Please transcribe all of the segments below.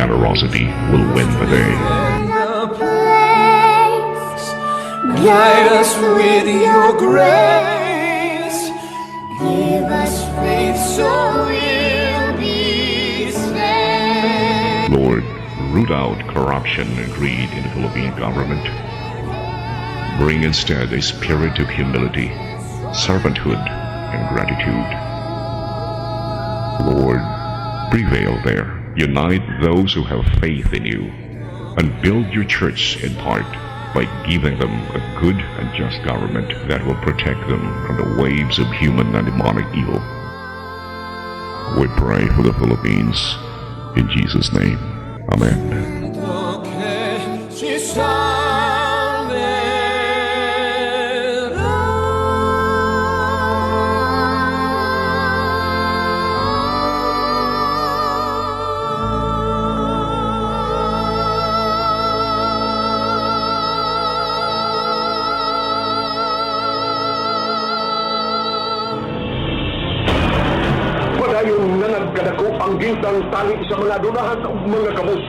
generosity will win the day. Guide us with your grace. Give us faith so we'll be saved. Lord, root out corruption and greed in the Philippine government. Bring instead a spirit of humility, servanthood, and gratitude. Lord, prevail there. Unite those who have faith in you, and build your church in part by giving them a good and just government that will protect them from the waves of human and demonic evil. We pray for the Philippines in Jesus' name. Amen. Padayon na nagkadako ang gintang tali sa mga dunahan ug mga kabus.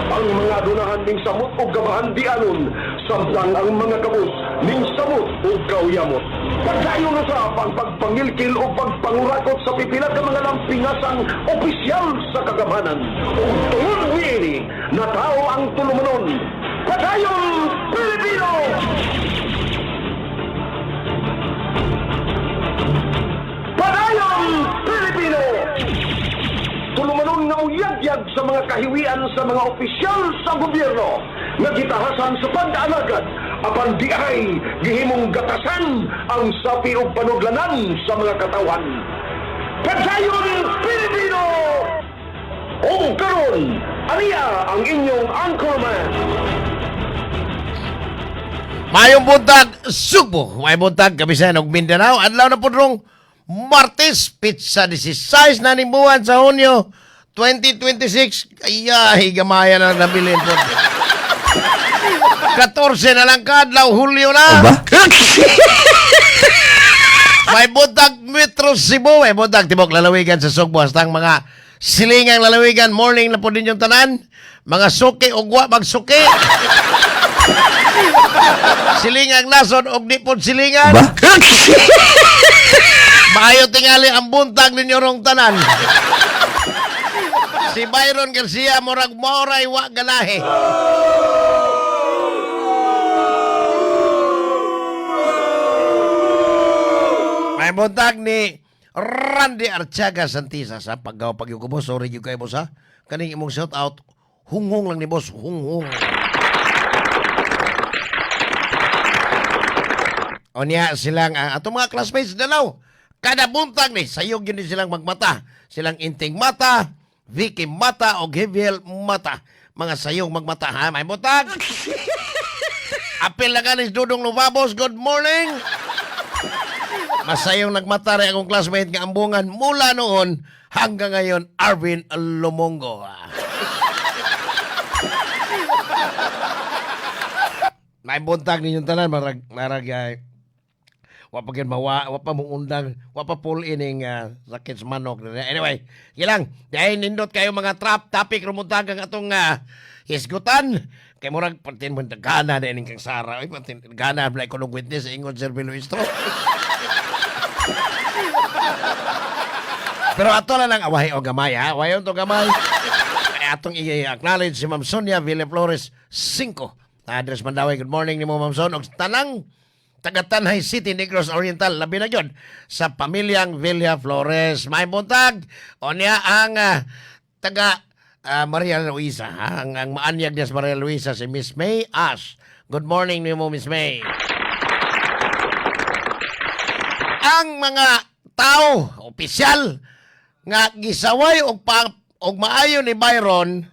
Ang mga dunahan ning samot ug gabahan di anon, samtang ang mga kabus ning samot ug kauyamot. Padayon na sa pagpangilkil o pagpangurakot sa pipila ka mga lampingasang opisyal sa kagamanan. Ug tungod niini, natao ang tulumanon. Padayon Pilipino! Padayon Pilipino! Tulumanon nga uyagyag sa mga kahiwian sa mga opisyal sa gobyerno nga gitahasan sa pag-alagad apan di ay gihimong gatasan ang sapi o panudlanan sa mga katawan. Padayon Pilipino! O karon, aniya ang inyong anchorman. Mayong buntag, Subo. May buntag, Kabisayan og Mindanao. Adlaw na po rong Martes, pizza 16 na buwan sa Hunyo 2026. Ay, gamaya na nabilin po. 14 na lang kadlaw, Hulyo na. May buntag Metro Cebu. May buntag Tibok Lalawigan sa Sugbo. Hastang mga silingang lalawigan. Morning na po din yung tanan. Mga suki o gwa magsuki. Silingang nasod og di po silingan. Maayo tingali ang buntag ninyo rong tanan. Si Byron Garcia murag moray wa ganahe. May buntag ni Randy Archaga Santisa sa paggaw pagyug ko boss. Sorry gyud kay boss ha. Kaning imong shout out hunghong lang ni boss, hunghong. Onya silang atong mga classmates dalaw. Kada buntag ni sayog yun silang magmata. Silang Inting Mata, Vicky Mata o Gabriel Mata. Mga sayog magmata ha. May buntag. Apil na ganis Dudong Lumabos. Good morning. Masayong nagmata rin akong classmate nga ambungan mula noon hanggang ngayon Arvin Lumongo. May buntag ninyong tanan marag wapagin mawa, wapa mong undang, wapa pull ining sakit sa manok. Anyway, ilang, dahil nindot kayo mga trap topic rumuntag ang atong hisgutan. Kay murag patin mo gana na ining kang Sara. Ay, patin gana, like kunong witness sa ingon Sir Biluistro. Pero ato na lang awahi o gamay ha. Awayon to gamay. Kaya atong i-acknowledge si Ma'am Sonia Villaflores 5. Address Mandaway, good morning ni mo Ma'am Son. Og tanang taga-Tanay City, Negros Oriental, labi na yun, sa pamilyang Villaflores. May buntag, o niya ang taga Maria Luisa, ang maanyag niya sa Maria Luisa, si Miss May Ash. Good morning ni mo, Miss May. Ang mga tao, opisyal, nga gisaway og maayo ni Byron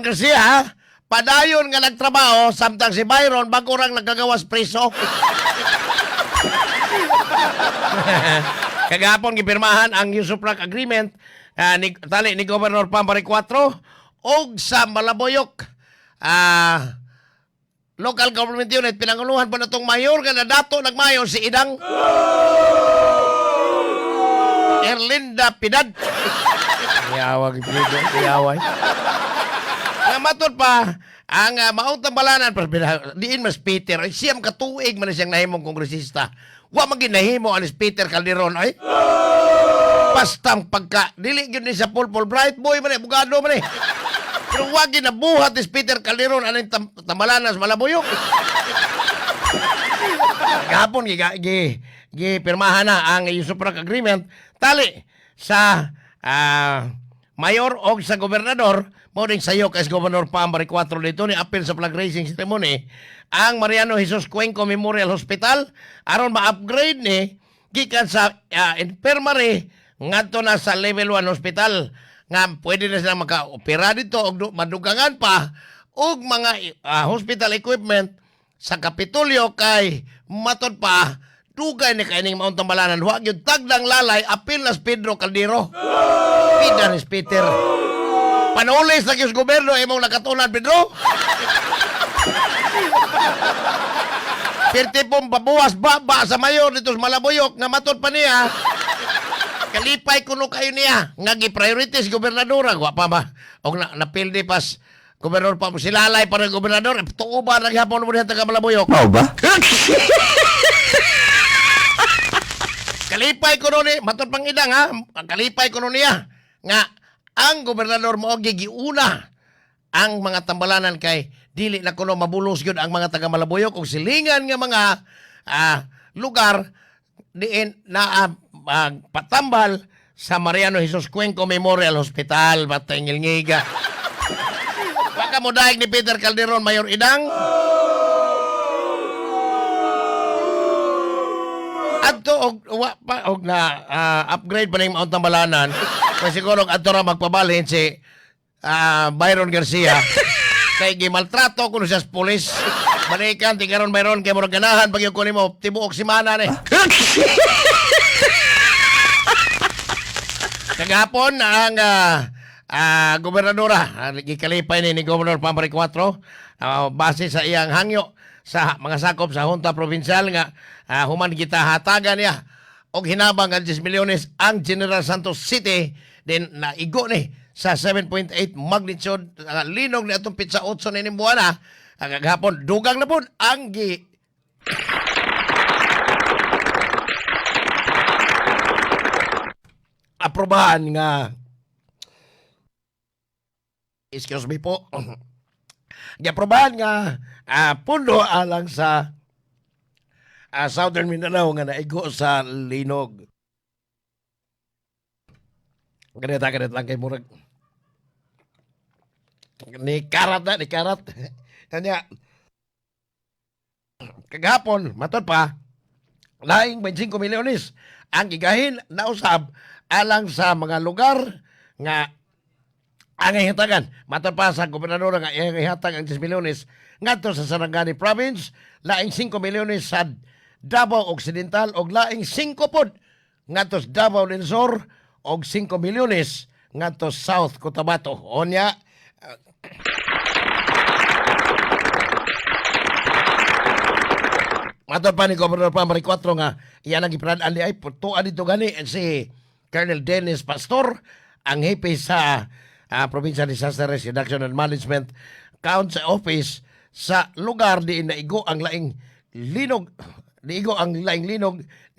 Garcia, ha? Padayon nga nagtrabaho, samtang si Byron bago rang nagagawas preso. Kagapon gipirmahan ang Usufruct Agreement ni Governor Pampari 4 og sa Malaboyok local government unit pinanguluhan pa natong mayor nga nadato nagmayor si Idang Erlinda Pidad. Yawag pidon, yaway. Nga matod pa, ang maong tambalanan, diin mas Peter, ay siyam katuig man siyang nahimong kongresista. Wa man ginahimo anis Peter Calderon, ay. Pastang pagka, dili yun ni sa Pulpul, bright boy man bugado man Pero wag ginabuhat is Peter Calderon, anong tambalanas, malabuyok. Gapon, pirmahan na ang Usuprak Agreement, tali sa mayor o sa gobernador, mo rin sayo kay Gobernador Pam 4 dito ni apil sa flag raising ceremony ang Mariano Jesus Cuenco Memorial Hospital aron ma-upgrade ni gikan sa infirmary ngadto na sa level 1 hospital nga pwede na silang maka-opera dito og madugangan pa og mga hospital equipment sa Kapitolyo kay matod pa dugay ni kaining maong tambalanan wa gyud tagdang lalay apil nas Pedro Caldero. Pidanis Peter. Panulis na kiyos gobyerno, imong nakatunan, Pedro. Pirti pong pabuwas baba sa mayor dito sa Malabuyok, nga matod pa niya. Kalipay kuno kayo niya. Nga gi-priorities, gobernadora. Wa pa ba? O napildi pas, gobernador pa mo. Silalay pa ng gobernador. Tuo ba naghapon mo niya taga Malabuyok? Oo ba? Kalipay kuno ni, matod pang idang ha. Kalipay kuno niya. Nga, ang gobernador mo gigiuna ang mga tambalanan kay dili na kuno mabulos gyud ang mga taga Malabuyok og silingan nga mga lugar diin na patambal sa Mariano Jesus Cuenco Memorial Hospital Batangil Ngiga. Wa ka mo daig ni Peter Calderon Mayor Idang. Adto og na upgrade pa ning maong tambalanan. Kasi siguro adto ra magpabalhin si Byron Garcia kay gimaltrato kuno siya sa pulis. Balikan ti karon Byron kay murag ganahan pag yung kunin mo tibuok semana ni. Kagapon ang gobernadora gikalipay ni Gobernador Pam 4 base sa iyang hangyo sa mga sakop sa Junta Provincial nga human kita hatagan niya og hinabang ang 10 milyones ang General Santos City din naigo ni sa 7.8 magnitude linog ni atong pitsa 8 na buwan na kagahapon dugang na po ang aprobahan nga excuse me po giaprobahan nga pundo alang sa Southern Mindanao nga naigo sa linog. Ganit lang kay murag. Ni karat. Kanya kagahapon matod pa laing 25 milyones ang gigahin na usab alang sa mga lugar nga ang ihatagan. Matod pa sa gobernador nga ihatag ang 10 milyones ngadto sa Sarangani Province, laing 5 milyones sa Davao Occidental og laing 5 pod ngadto sa Davao del Sur og 5 milyones ngadto South Cotabato. Onya matod pa ni Gobernador Pam 4 nga iyan ang gipradan di ay tuan dito gani si Colonel Dennis Pastor ang hepe sa Provincial Disaster Risk Reduction and Management Council Office sa lugar di naigo ang laing linog ni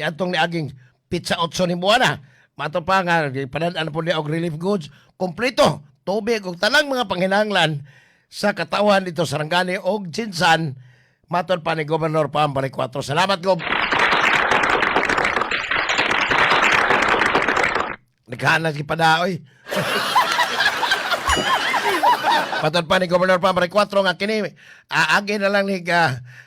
atong niaging pitsa 8 ni buwana. Mato pa nga panadaan po niya og relief goods kompleto tubig ug tanang mga panghinahanglan sa katawan dito sa Sarangani og Jinsan. Matod pa ni Gobernador Pam 4. Salamat Gob. Naghanas si padaoy. Matod pa ni Gobernador Pam 4 nga kini agi na lang ni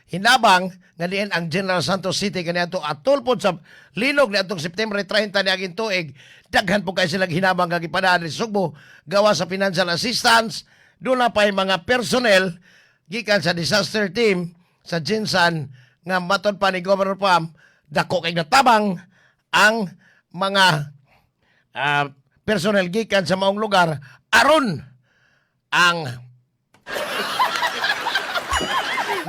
hinabang nga diin ang General Santos City kaniadto atol pod sa linog ni atong September 30 ni aging tuig. Daghan po kay sila hinabang nga gipadaan ni Sugbo gawa sa financial assistance. Doon na pa mga personnel gikan sa disaster team sa Jinsan nga matod pa ni Governor Pam dako kay natabang ang mga personnel gikan sa maong lugar aron ang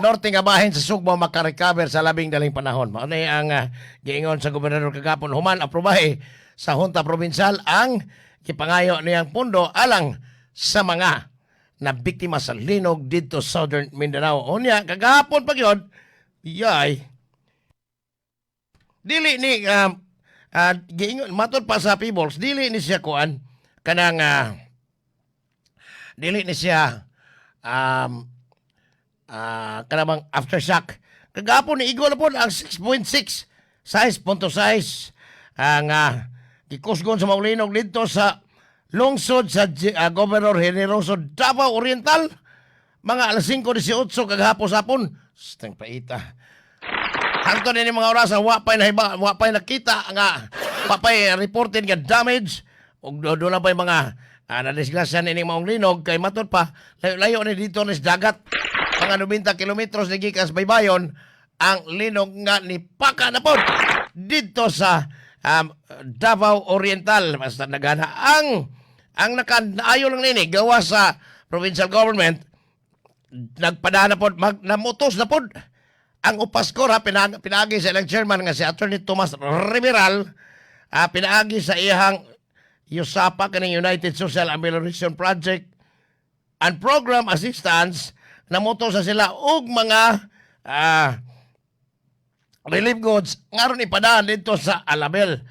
norte nga bahin sa Sugbo makarecover sa labing daling panahon. Mao na ang giingon sa gobernador kagapon human aprobahe sa Junta Provincial ang kipangayo niyang pundo alang sa mga na biktima sa linog dito sa Southern Mindanao. Unya, kagahapon pa yun, yay, dili ni, giingon, matod pa sa Peoples, dili ni siya kuan, kanang, dili ni siya, kanamang aftershock. Kagahapon ni Igor na po ang 6.6, 6.6, ang gikusgon sa maulinog dito sa lungsod sa Governor Generoso Davao Oriental, mga alas 5:18 kagahapon sapon. Steng paita. Hangtod ni mga oras wapay nakita nga wapay reported nga damage ug do na pay mga nadisgrasya ni maong linog kay matud pa layo ni dito ni dagat mga 90 kilometros ni gikas baybayon ang linog nga ni paka na pod dito sa Davao Oriental. Basta nagana ang nakaayo lang nini gawa sa provincial government nagpadana pod namutos na pod ang upaskor pinaagi sa ilang chairman nga si Attorney Tomas Riveral pinaagi sa iyang USAPA kaning United Social Amelioration Project and Program Assistance namutos na sila og mga relief goods ngaron ipadaan dito sa Alabel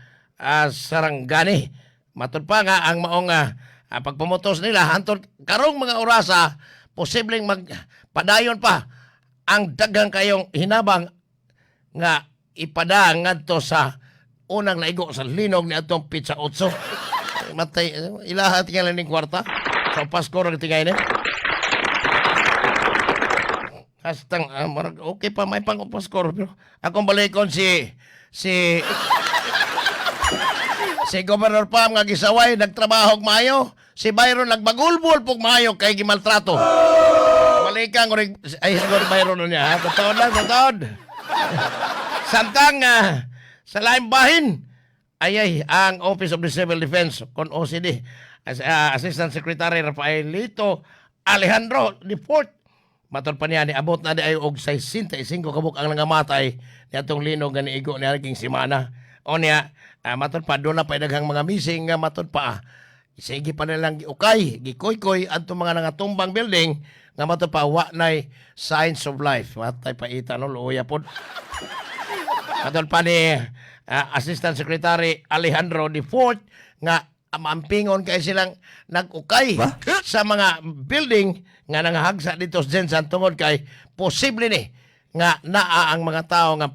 Sarangani. Matod pa nga ang maong pagpamutos nila hantod karong mga orasa posibleng magpadayon pa ang daghang kayong hinabang nga ipada ngadto sa unang naigo sa linog ni atong Pizza 8. Matay ilaha tingala ning kwarta sa Pasko ra tingay ni. Hastang okay pa may pang Pasko pero akong balikon si Governor Pam nga gisaway nagtrabaho og maayo, si Byron nagbagulbol pug maayo kay gimaltrato. Balikan ko ay siguro Byron niya, ha? Totoo. Samtang sa laing bahin ay ang Office of the Civil Defense kon OCD Assistant Secretary Rafaelito Alejandro IV matod pa niya ni abot na di ay og 65 kabuk ang nangamatay ni atong linog nga niigo ni aging semana. O niya matod pa doon na pa daghang mga missing nga matod pa sige pa nilang giukay gikoy-koy adto mga nangatumbang building nga matod pa wa nay signs of life matay pa ita no luya pod matod pa ni Assistant Secretary Alejandro IV nga amampingon kay silang nag-ukay sa mga building nga nangahagsa dito sa Jensen tungod kay posible ni nga naa ang mga tao nga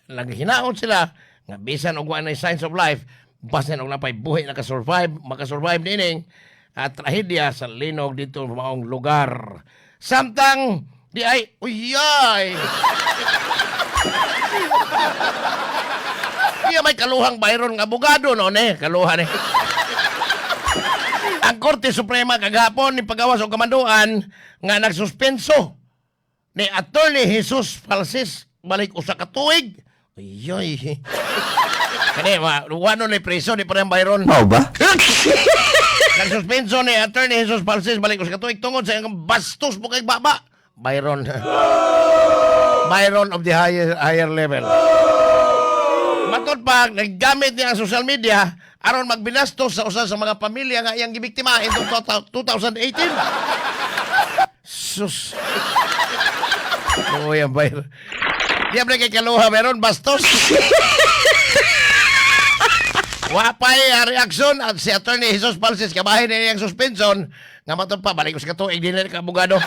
naghinaon sila nga bisan og wa na signs of life basin og napay buhi makasurvive nining trahedya sa linog dito sa maong lugar. Samtang di ay uyay iya may kaluhang Byron nga abogado no kaluhan ang Korte Suprema kagahapon ni pagawas og kamanduan nga nagsuspenso ni Attorney Jesus Falsis balik usa ka tuig. Ayoy. Kani wano ni preso ni parang Byron. Mao ba? Nagsuspenso ni Attorney Jesus Falsis balik usa ka tuig tungod sa iyang bastos mo kay baba. Byron of the higher level. Matod pa, naggamit niya ang social media aron magbinastos sa usa sa mga pamilya nga iyang gibiktima in 2018. Sus. Yan ba yun? Di ba kay kaluha meron bastos? Wapay reaksyon at si Attorney Jesus Falsis kabahin niya yung suspension nga matod pa, balik ko sa katuig din na kabugado.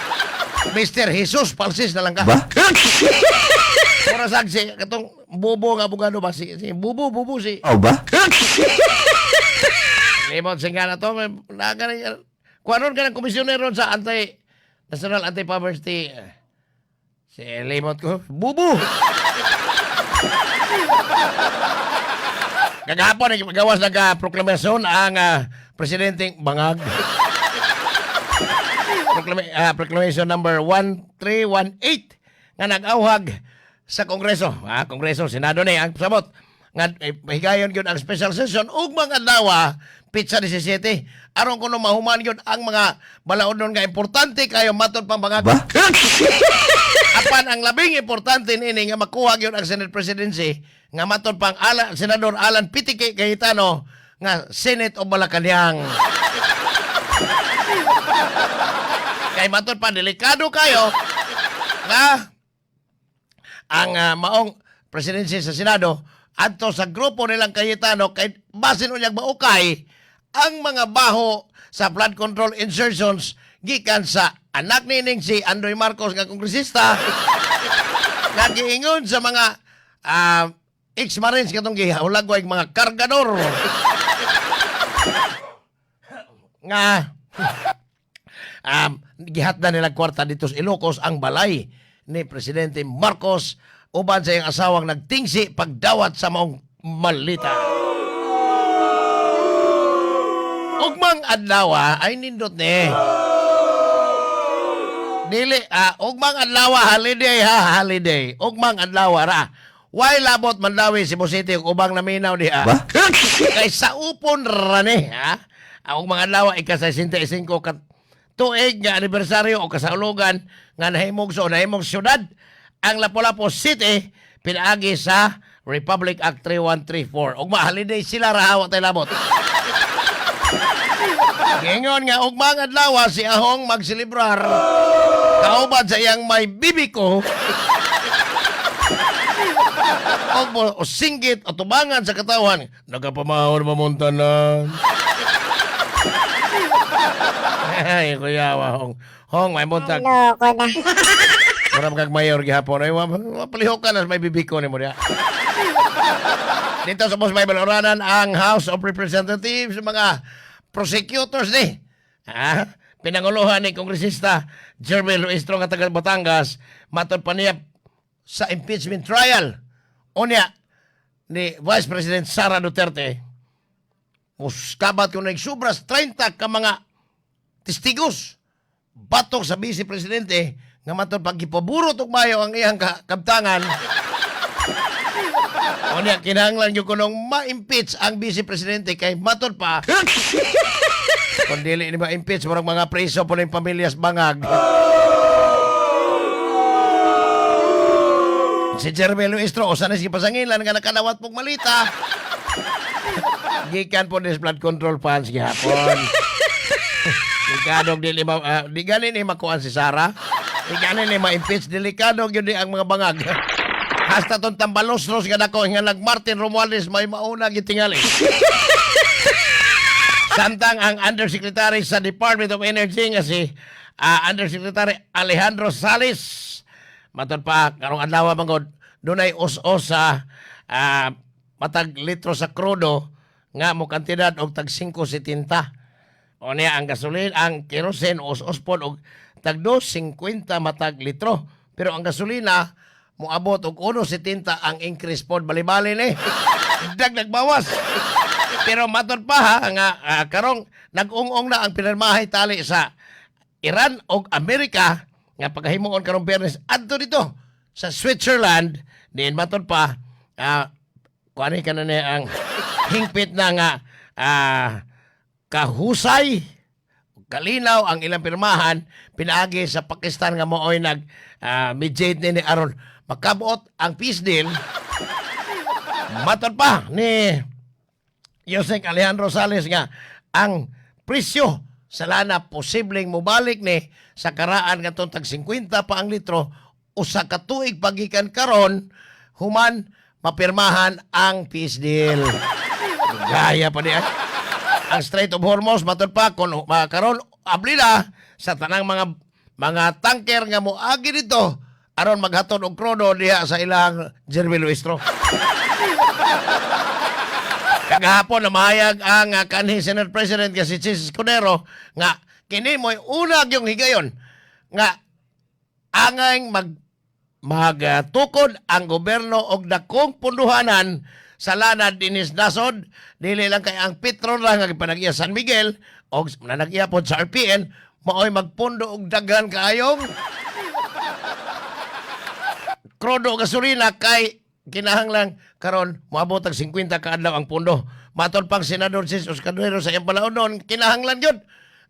Mr. Jesus Falsis na lang ka. Ba? Para sagsi, katong bubo nga abogado ba? Si bubo si. Mao ba? Limot singa na to. Kuanon ka ng komisyoner ron sa National Anti-Poverty. Si limot ko. Bubo! Kagahapon, nagpagawas nagka-proklamasyon ang presidenteng Bangag. Proclamation number 1318 nga nag-awhag sa Kongreso. Kongreso, Senado ni ang sabot nga higayon gyud ang special session ug mga dawa pizza 17 aron kuno mahuman gyud ang mga balaodon nga importante kayo matud pang Bangag. Ba? Apan ang labing importante nini nga makuha gyud ang Senate presidency nga matud pang Senador Alan Pitike Cayetano nga Senate of Malacañang. Kay matod pa delikado kayo nga ang maong presidency sa Senado adto sa grupo nilang Cayetano kay basin unyag maukay ang mga baho sa flood control insertions gikan sa anak nining si Andoy Marcos nga kongresista nga giingon sa mga ex-marines katong gihulagway mga kargador nga gihatdan nila kwarta dito sa Ilocos ang balay ni Presidente Marcos uban sa iyang asawang nagtingsi pagdawat sa maong malita. Ugmang adlaw ay nindot ni. Dili, ugmang adlaw holiday holiday. Ugmang adlaw ra. Why labot mandawi si City ug ubang naminaw diha. Kay sa upon ra ni, Ang ugmang adlaw ika-65 kat tuig nga anibersaryo o kasaulugan nga nahimog syudad ang Lapu-Lapu City pinaagi sa Republic Act 3134. Ugma holiday sila rahawa tay labot. Gingon nga ugmang adlaw si Ahong magselebrar kauban sa iyang may bibiko o singgit o tubangan sa katawan nagapamahon mamuntanan. Ay, kuya, Hong, may muntag. Loko na. Maram kag mayor gihapon. Ay, mapalihok ka na may bibiko ni mo diya. Dito sa Boss Bible Oranan, ang House of Representatives, mga prosecutors ni. Pinanguluhan ni Kongresista Jeremy Luistro nga taga Batangas, matod pa niya sa impeachment trial. Unya, ni Vice President Sara Duterte, muskabat kung nagsubras 30 ka mga testigos batok sa Vice Presidente nga matod pagkipaburot og mayo ang iyang kabtangan. O niya, kinahanglan yung kunong ma-impeach ang Vice Presidente kay matod pa kung dili ni ma-impeach marang mga preso po ng pamilyas bangag. Si Jeremy Luistro o sana si Pasangilan nga nakanawat pong malita gikan po des blood control funds gihapon. Delikadong di ganin ni makuan si Sara. Di ganin ni ma-impeach. Delikadong yun ang mga bangag. Hasta ton tambalos-los nga nako nga nag-Martin Romualdez may mauna gitingali. Samtang ang Undersecretary sa Department of Energy nga si Undersecretary Alejandro Salis matod pa karong adlaw mangod dunay us-os sa matag litro sa krudo nga mo kantidad og tag 5.70. O niya ang gasolina, ang kerosene os-os pod og tag 2.50 matag litro. Pero ang gasolina moabot og 1.70 ang increase pod bali-bali ni. Dagdag bawas. Pero matod pa nga karong nag-ung-ung na ang pinirmahay tali sa Iran og Amerika nga pagkahimuon karong Biyernes adto dito sa Switzerland diin matod pa kuani ka na ang hingpit na nga kahusay kalinaw ang ilang pirmahan pinaagi sa Pakistan nga mooy nag mediate ni aron makabuot ang peace deal. Matod pa ni Yosek Alejandro Sales nga ang presyo sa lana posibleng mubalik ni sa karaan nga tag 50 pa ang litro usa ka tuig pagikan karon human mapirmahan ang peace deal. Gaya pa diyan. Ang Strait of Hormuz matod pa kon karon abli na sa tanang mga tanker nga moagi dito aron maghatod og krudo diha sa ilang Jeremy Luistro. Kagahapon na mahayag ang kanhi Senate President nga si Chis Escudero nga kini mo'y unag yung higayon nga angay magtukod ang gobyerno og dakong punduhanan sa lana dinis nasod dili lang kay ang Petro lang nga gipanag-iya San Miguel og nanag-iya pod sa RPN maoy magpundo og daghan kaayong krudo gasolina kay kinahanglan karon moabot og 50 ka adlaw ang pundo. Matod pang Senador Sis Escudero sa iyang palaunon kinahanglan gyud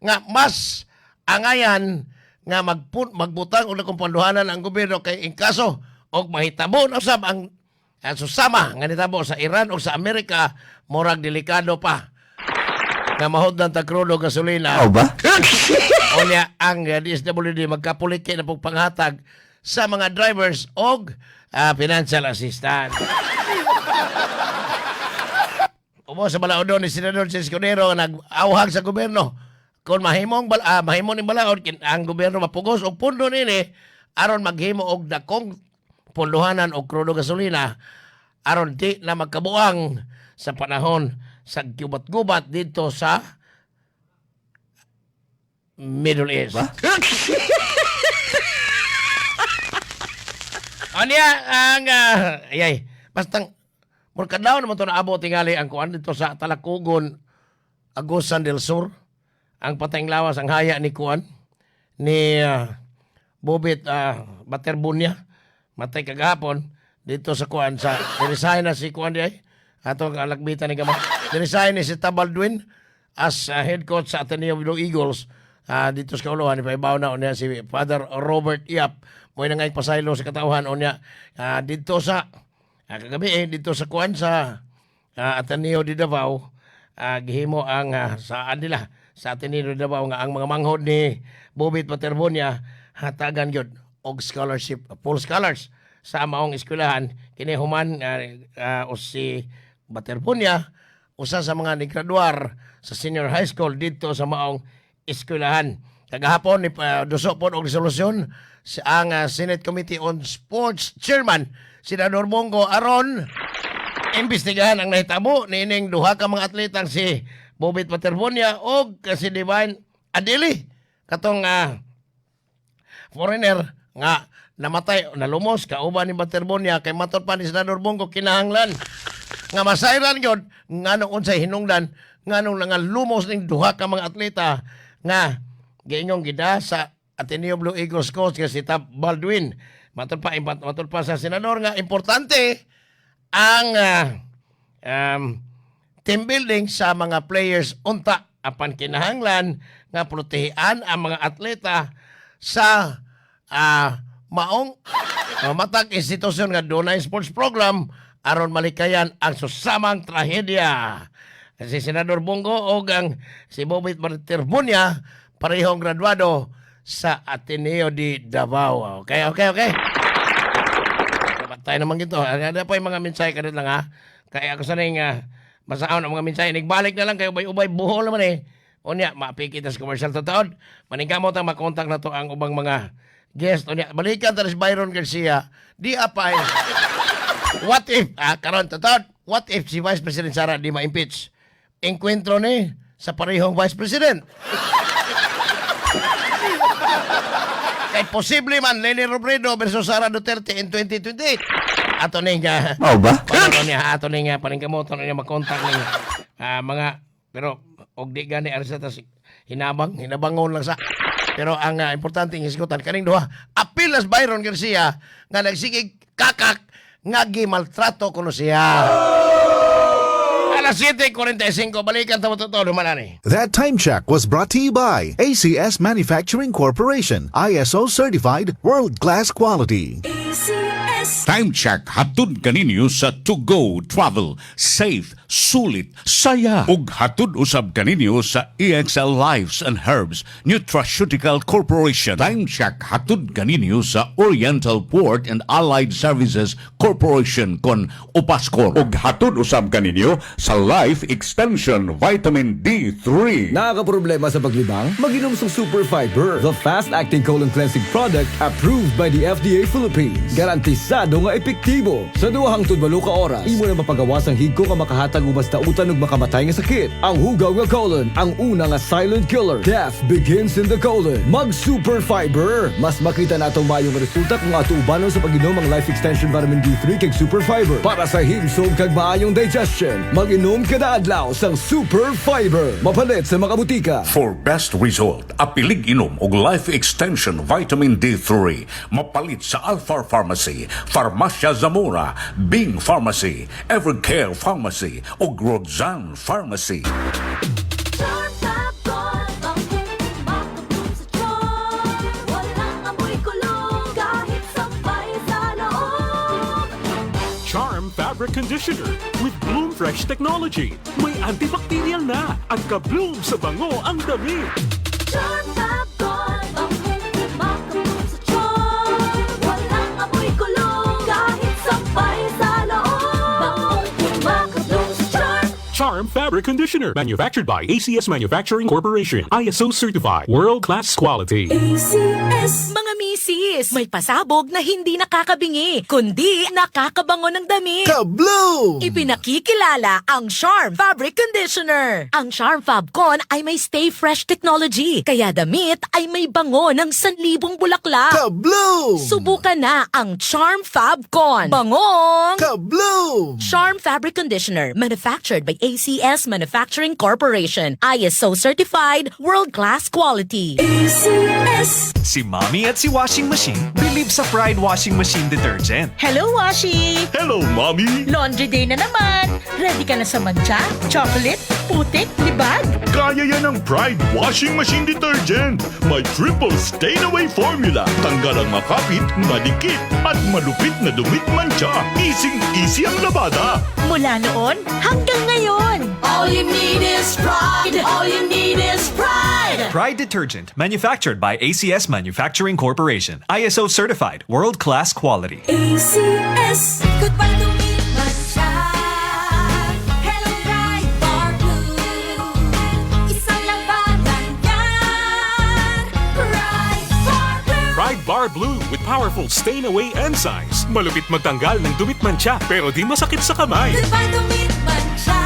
nga mas angayan nga magbutang og dakong punduhanan ang gobyerno kay in kaso og mahitabo na usab ang susama nga nitabo sa Iran o sa Amerika murag delikado pa nga mahudlan ta krudo gasolina. ba? O Unya ang DSWD magkapuliki na pong panghatag sa mga drivers og financial assistance. Umo sa balaod ni Senador Escudero nag-awhag sa gobyerno kung mahimong mahimong ni balaod ang gobyerno mapugos og pundo nini aron maghimo og dakong punduhanan og krudo gasolina aron di na magkabuang sa panahon sa gubat-gubat dito sa Middle East. Anya ang bastang murkadaw naman to naabot tingali ang kuan dito sa Talakugon, Agusan del Sur. Ang patayng lawas ang haya ni kuan ni Bobit Baterbunya matay kagahapon dito sa kuan sa resign na si kuan di ay atong alagbitan ni gamay. Resign ni si Tabaldwin as head coach sa Ateneo Blue Eagles dito sa Kauluhan. Ipaibaw na unya si Father Robert Yap mo na ngay pasaylo sa katauhan unya dito sa kagabi dito sa kuan sa Ateneo de Davao gihimo ang saan nila sa Ateneo de Davao nga ang mga manghod ni Bobit Baterbunya hatagan gyud og scholarship full scholars sa maong eskwelahan kini human o si Baterbunya usa sa mga nigraduar sa senior high school dito sa maong eskwelahan. Kagahapon ni duso po og resolusyon sa ang Senate Committee on Sports Chairman Senador Bongo aron imbestigahan ang nahitabo niining duha ka mga atletang si Bobit Baterbunya og si Divine Adili katong foreigner nga namatay nalumos kauban ni Baterbunya kay matud pa ni Senador Bongo kinahanglan nga masayran gyud ngano unsay hinungdan nganong nga lumos ning duha ka mga atleta nga giingong gida sa Ateneo Blue Eagles coach nga si Tab Baldwin. Matud pa sa senador nga importante ang team building sa mga players unta apan kinahanglan nga protehian ang mga atleta sa maong matag institusyon nga dunay sports program aron malikayan ang susamang trahedya. Si Senador Bongo o ang si Bobit Baterbunya parehong graduado sa Ateneo de Davao. Okay. Tayo naman gito. Ada pa yung mga mensahe ka lang ha. Kaya ako sanay nga masaon ang mga mensahe. Nagbalik na lang kayo ubay-ubay buhol naman eh. Unya, mapikit sa commercial tataon. Maningkamot ang makontak na to ang ubang mga guest. Unya, balikan tayo si Byron Garcia. Di apay. What if, karon tataon, what if si Vice President Sara di ma-impeach? Enkwentro ni sa parehong Vice President. Kay posible man Leni Robredo versus Sara Duterte in 2028. Ato ni nga. Mao ba? Paano niya ato ni nga paningkamoton niya makontak ni mga pero og di gani arsa ta hinabangon lang sa. Pero ang importante ng isgutan kaning duha apil as Byron Garcia nga nagsigig kakak nga gimaltrato kuno siya. Alas 7:45 balikan ta mo to dumanani. That time check was brought to you by ACS Manufacturing Corporation, ISO certified world-class quality. Time check hatod kaninyo sa To Go Travel. Safe, sulit, saya. Ug hatod usab kaninyo sa EXL Lives and Herbs Nutraceutical Corporation. Time check hatod kaninyo sa Oriental Port and Allied Services Corporation kon Upascor. Ug hatod usab kaninyo sa Life Extension Vitamin D3. Nakakaproblema sa paglibang? Mag-inom sa Super Fiber, the fast-acting colon cleansing product approved by the FDA Philippines. Garantisado nga epektibo. Sa 2 hangtod 8 ka oras, imo na mapagawas ang higko nga makahatag og basta utan ug makamatay nga sakit. Ang hugaw nga colon, ang una nga silent killer. Death begins in the colon. Mag Super Fiber. Mas makita natong mayong resulta kung ato ubanon sa pag-inom ang Life Extension Vitamin D3 kag Super Fiber. Para sa himsog kag maayong digestion, mag-inom kada adlaw sang Super Fiber. Mapalit sa mga butika. For best result, apilig inom og Life Extension Vitamin D3. Mapalit sa Alpha Pharmacy, Farmacia Zamora, Bing Pharmacy, Evercare Pharmacy ug Roxanne Pharmacy. Charm Fabric Conditioner with Bloom Fresh Technology. May antibacterial na at ka-bloom sa bango ang damit. Charm Fab Fabric Conditioner. Manufactured by ACS Manufacturing Corporation. ISO certified. World-class quality. Mga misis, may pasabog na hindi nakakabingi, kundi nakakabango ng damit. Kabloom! Ipinakikilala ang Charm Fabric Conditioner. Ang Charm Fabcon ay may stay fresh technology, kaya damit ay may bango ng 1,000 bulaklak. Kabloom! Subukan na ang Charm Fabcon. Bangong! Kabloom! Charm Fabric Conditioner, manufactured by ACS Manufacturing Corporation. ISO certified, world-class quality. Si Mommy at si Washing Machine believe sa Pride Washing Machine Detergent. Hello, Washi! Hello, Mommy! Laundry day na naman! Ready ka na sa mancha, chocolate, putik, libag? Kaya yan ang Pride Washing Machine Detergent. May triple stain-away formula. Tanggal ang makapit, madikit, at malupit na dumit mancha. Easy ang labada. Mula noon hanggang ngayon. All you need is pride. All you need is pride. Pride Detergent, manufactured by ACS Manufacturing Corporation. ISO certified, world-class quality. ACS. Goodbye to me, mancha. Hello, Pride Bar Blue. Isang labanan yan. Pride Bar Blue. Pride Bar Blue with powerful stain-away enzymes. Malupit magtanggal ng dumit mancha pero di masakit sa kamay. Goodbye to me, mancha.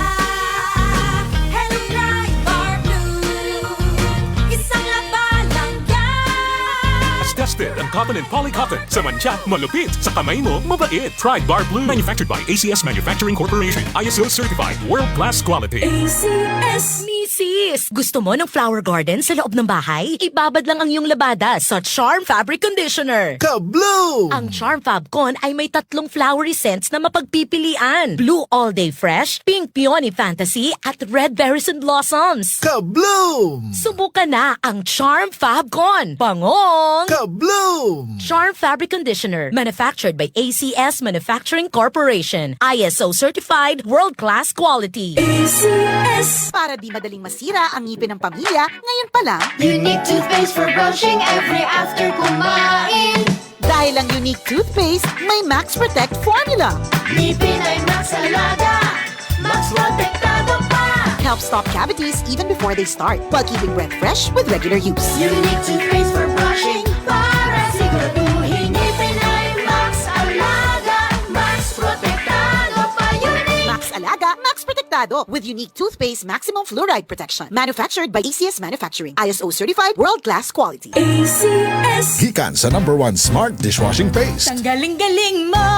Hello, Pride Bar Blue. Isang labanan yan. As tested ang cotton and polycotton. Sa mancha, malupit. Sa kamay mo, mabait. Pride Bar Blue. Manufactured by ACS Manufacturing Corporation. ISO certified. World-class quality. ACS. Misis, gusto mo ng flower garden sa loob ng bahay? Ibabad lang ang iyong labada sa Charm Fabric Conditioner. Kabloom! Ang Charm Fabcon ay may 3 flowery scents na mapagpipilian. Blue All Day Fresh, Pink Peony Fantasy, at Red Berries and Blossoms. Kabloom! Subukan na ang Charm Fabcon. Bangong! Kabloom! Charm Fabric Conditioner, manufactured by ACS Manufacturing Corporation. ISO certified, world-class quality. ACS. Para di madaling masira ang ngipin ng pamilya, ngayon pa lang, Unique toothpaste for brushing every after kumain. dahil ang unique toothpaste, may Max Protect formula. Ngipin ay Max Alaga, Max Protektado pa. Helps stop cavities even before they start, while keeping breath fresh with regular use. Unique toothpaste for brushing para siguraduhin ngipin ay Max Alaga, Max Protektado pa. Unique. Max Alaga, Max Protectado with unique toothpaste maximum fluoride protection. Manufactured by ACS Manufacturing. ISO certified, world-class quality. ACS. Gikan sa #1 Smart Dishwashing Paste. Ang galing-galing mo!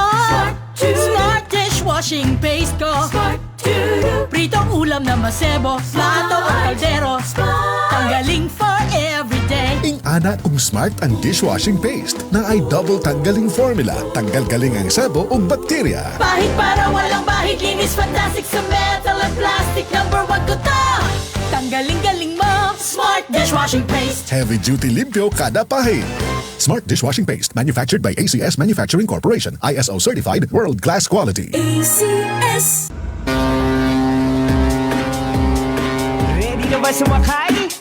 Smart dishwashing paste ko. Pritong ulam na masebo, plato at kaldero. Tanggaling for everyday. Ing-ana kung smart ang dishwashing paste na ay double tanggaling formula. Tanggal galing ang sebo o bakterya. Bahid para walang bahid, linis fantastic sa metal at plastic. #1 ko to. Tanggaling-galing mo, Smart dishwashing paste. Heavy duty limpyo kada pahid. Smart Dishwashing Paste, manufactured by ACS Manufacturing Corporation. ISO certified, world-class quality. ACS. Ready na ba sumakay?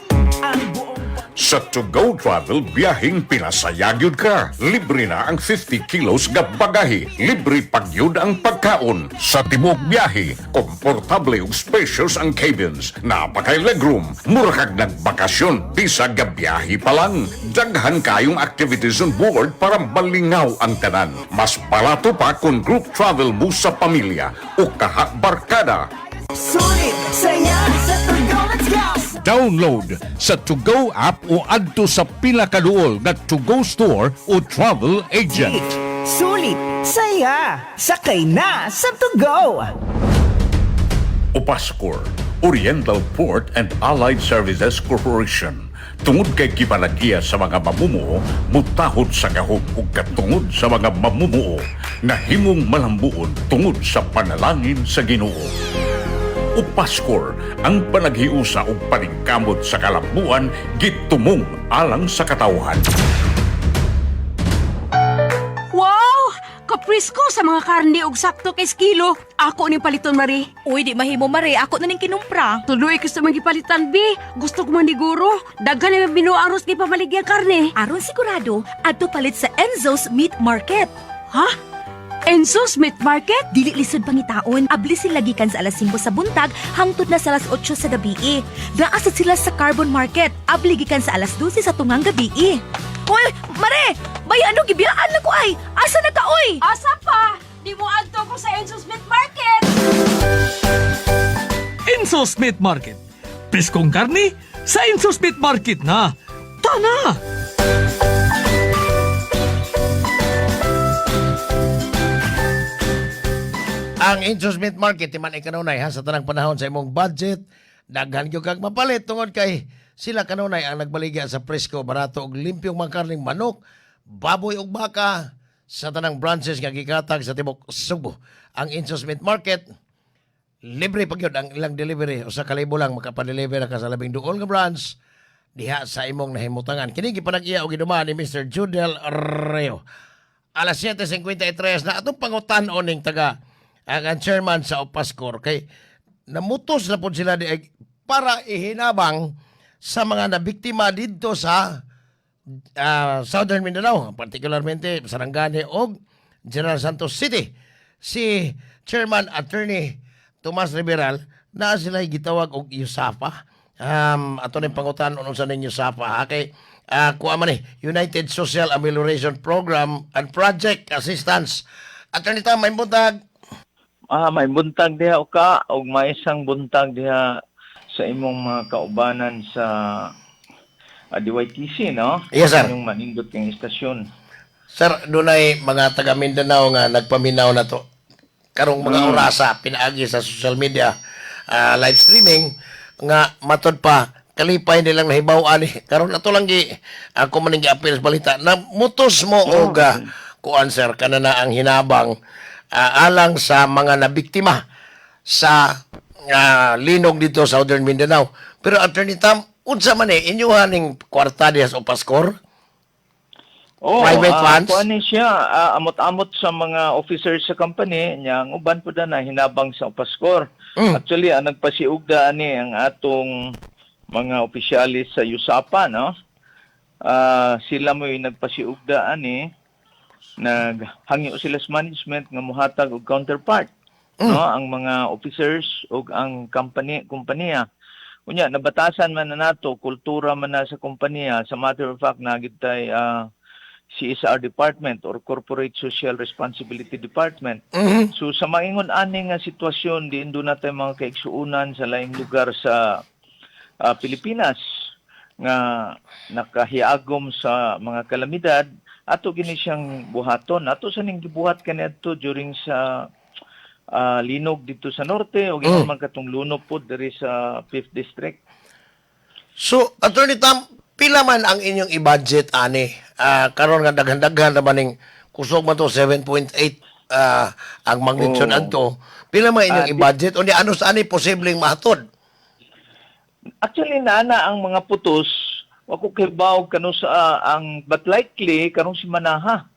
Sa To Go Travel, biyahing pinasayagyod ka. Libre na ang 50 kilos nga bagahe. Libre pagyud ang pagkaon. Sa timog biyahe, komportable ug spacious ang cabins. Napakay legroom. Murag nagbakasyon, bisag nga biyahe pa lang. Daghan kayong activities on board para malingaw ang tanan. Mas barato pa kung group travel mo sa pamilya o kaha barkada. Sulit, saya, sa tugo, let's go! Download sa To Go app o adto sa pinakaduol nga To Go store o travel agent. Sulit, saya, sakay na sa tugo! Opascor, Oriental Port and Allied Services Corporation. Tungod kay kipalagiya sa mga mamumuo, mutahod sa gahom ug katungod sa mga mamumuo, nahimong malambuon tungod sa panalangin sa Ginoo. Opascor, ang panaghiusa ug paningkamot sa kalambuan gitumong alang sa katawhan. Wow! Kaprisko sa mga karne ug sakto kay kilo. Ako ning paliton, Mari. Uy, di mahimo mare, ako na ning kinumpra. Tuloy ko sa mga gipalitan, B. Gusto ko maniguro. Daghan na yung binuaros ni pamaligyan karne. Aron sigurado, adto palit sa Enzo's Meat Market. Ha? Enzo's Meat Market, dili lisod pangitaon. Abli sila gikan sa alas 5 sa buntag hangtod na sa alas 8 sa gabi. Naasa sila sa Carbon Market, abli gikan sa alas 12 sa tungang gabi. Hoy, mare, bayano gibiyaan na ko ay. Asa na ka oy? Asa pa? Di mo adto ko sa Enzo's Meat Market. Enzo's Meat Market. Preskong karni sa Enzo's Meat Market na. Tana! Ang Enzo's Meat Market, timan ikanunay ha, sa tanang panahon sa imong budget, daghan gyud kag mapalit tungod kay sila kanunay ang nagbaligya sa presko, barato ug limpyong mga karning manok, baboy ug baka sa tanang branches nga gikatag sa tibok Subo. Ang Enzo's Meat Market, libre pa gyud ang ilang delivery, usa ka libo lang makapadeliver ka sa labing duol nga branch diha sa imong nahimutangan. Kini gipanag-iya og gidumaan ni Mr. Judel Reo. Alas 7:53 na atong pangutan-on ning taga ang chairman sa Opaskor kay namutos na po sila para ihinabang sa mga nabiktima dito sa Southern Mindanao, particularmente Sarangani o General Santos City. Si Chairman Attorney Tomas Riberal na sila gitawag og USAPA. Ato ning pangutan unsa sa ning USAPA kay kuha man United Social Amelioration Program and Project Assistance. Attorney Tam, may buntag. May buntag diha o ka o may isang buntag diha sa imong mga kaubanan sa DYTC, no? Yes, sir. Yung manindot kang istasyon. Sir, dunay mga taga Mindanao nga nagpaminaw na to. Karong mga orasa pinaagi sa social media live streaming nga matod pa kalipay nilang nahibaw-an karon ato lang gi ako man gi appeal sa balita na mutos mo og kuan sir kanana ang hinabang alang sa mga nabiktima sa linog dito sa Southern Mindanao. Pero Attorney Tam, unsa man inyuhan ning kwarta diha sa Opaskor? Private funds? Kuan ni siya, amot-amot sa mga officers sa company niya, ang uban po na hinabang sa Opaskor. Actually, ang nagpasiugda ani ang atong mga opisyalis sa USAPA, no? Sila mo yung nagpasiugda ani naghangyo sila sa management nga mohatag og counterpart, no, ang mga officers ug ang kompanya. Unya nabatasan man na nato kultura man na sa kompanya, sa matter of fact nagitay CSR department or Corporate Social Responsibility Department. So sa maingon ani nga sitwasyon diin do natay mga kaigsuunan sa laing lugar sa Pilipinas nga nakahiagom sa mga kalamidad, ato gini siyang buhaton. Ato sa ning gibuhat kaniadto during sa linog dito sa norte o ginaman katong lunop po diri sa 5th District. So, Attorney Tam, pila man ang inyong i-budget ani? Karon nga daghan-daghan naman ning kusog man to 7.8 ang magnitude adto. Pila man inyong i-budget o ano sa ani posibleng mahatod? Actually naana ang mga putos wako kibaw kano sa but likely karong si Manaha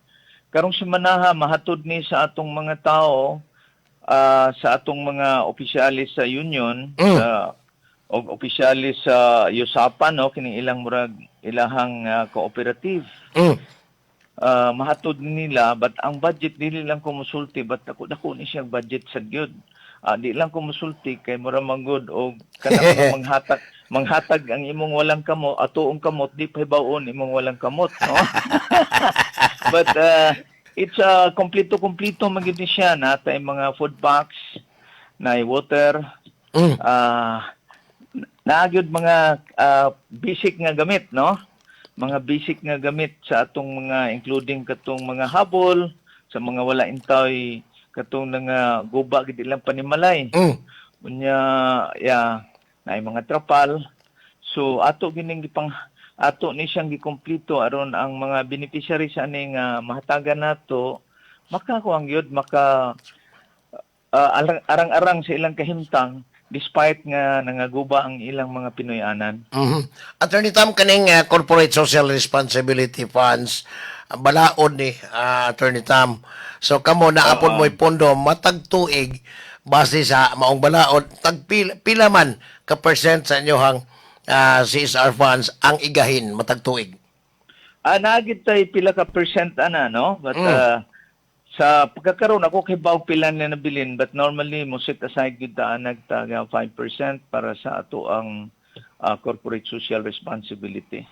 mahatod ni sa atong mga tao sa atong mga opisyalis sa union sa og opisyalis sa USAPA, no, kining ilang murag ilahang cooperative. Mahatod nila but ang budget dili lang kumusulti but dako ni siyang budget sa gyud. Di lang kumusulti kay mura manggod og kanang manghatag ang imong walang kamot atoong kamot di pa hibaw-on imong walang kamot, no. But it's kompleto magid ni siya na tay mga food packs, na water, naagyod mga basic nga gamit, no. Mga basic nga gamit sa atong mga including katong mga habol sa mga wala intoy katong nga guba gid ilang panimalay. Unya naay mga trapal. So ato gining ato ni siyang gikompleto aron ang mga beneficiaries ani nga mahatagan nato makakuang gyud arang-arang sa ilang kahimtang despite nga nangaguba ang ilang mga Pinoyanan. Attorney Tam, kaning Corporate Social Responsibility Funds balaod ni Attorney Tam. So kamo naapon mo'y pondo matag tuig base sa maong balaod pila man ka percent sa inyohang CSR funds ang igahin matag tuig. Naagid tay pila ka percent ana, no, but Sa pagkakaroon, ako kay Baw pila na nabilin, but normally, mo set aside yun nagtaga 5% para sa ato ang corporate social responsibility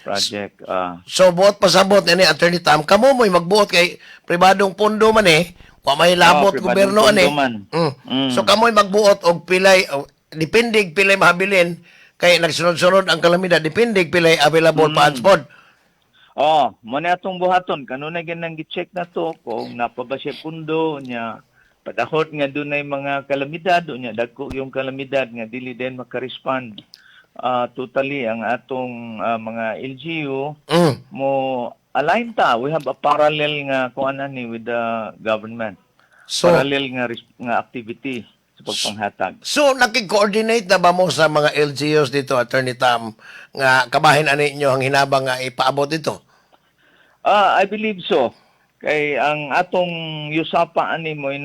project. So, buot pasabot ni Attorney Tam, kamo mo'y magbuot kay pribadong pondo man wa may labot pribadong gobyerno pondo man. So, kamo'y magbuot og pilay, depende pilay mahabilin, kay nagsunod-sunod ang kalamidad, depende pilay available funds pod. Mo na atong buhaton, kanunay ganang gi-check na to kung napaba siya pundo niya, padahot nga dunay mga kalamidad, nya dagko yung kalamidad nga dili din makarespond. Totally ang atong mga LGU mo align ta. We have a parallel nga kuan ani with the government. So, parallel nga activity sa pagpanghatag. So, nakik-coordinate na ba mo sa mga LGUs dito, Attorney Tam, nga kabahin ani inyo ang hinabang nga ipaabot dito? I believe so. Kay ang atong USAPA ani mo'y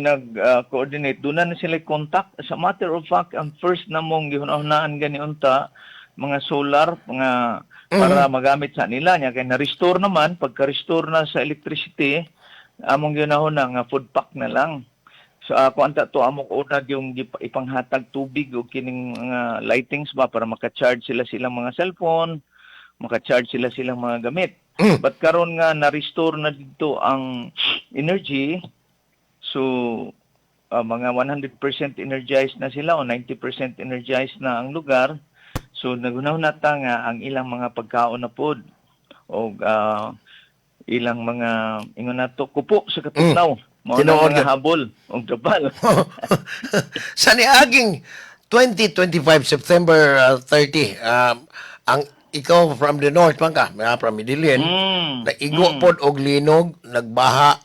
nag-coordinate. Doon na sila contact. As a matter of fact, ang first namong gihunahunaan gani unta, mga solar, mga para magamit sa nila niya. Kaya na-restore naman, pagka-restore na sa electricity, among ginahuna nga food pack na lang. So ako anta to amok unag yung ipanghatag tubig o kining mga lightings ba para maka-charge sila silang mga cellphone, maka-charge sila silang mga gamit. But karon nga na-restore na dito ang energy, so mga 100% energized na sila o 90% energized na ang lugar. So nagunahuna ta nga ang ilang mga pagkaon na pod o ilang mga ingon nato kupo sa katugnaw. Mao na mga habol o dabal. Sa niaging 2025 September 30, ang ikaw from the north man ka, from Midilin, naigo pod og linog, nagbaha.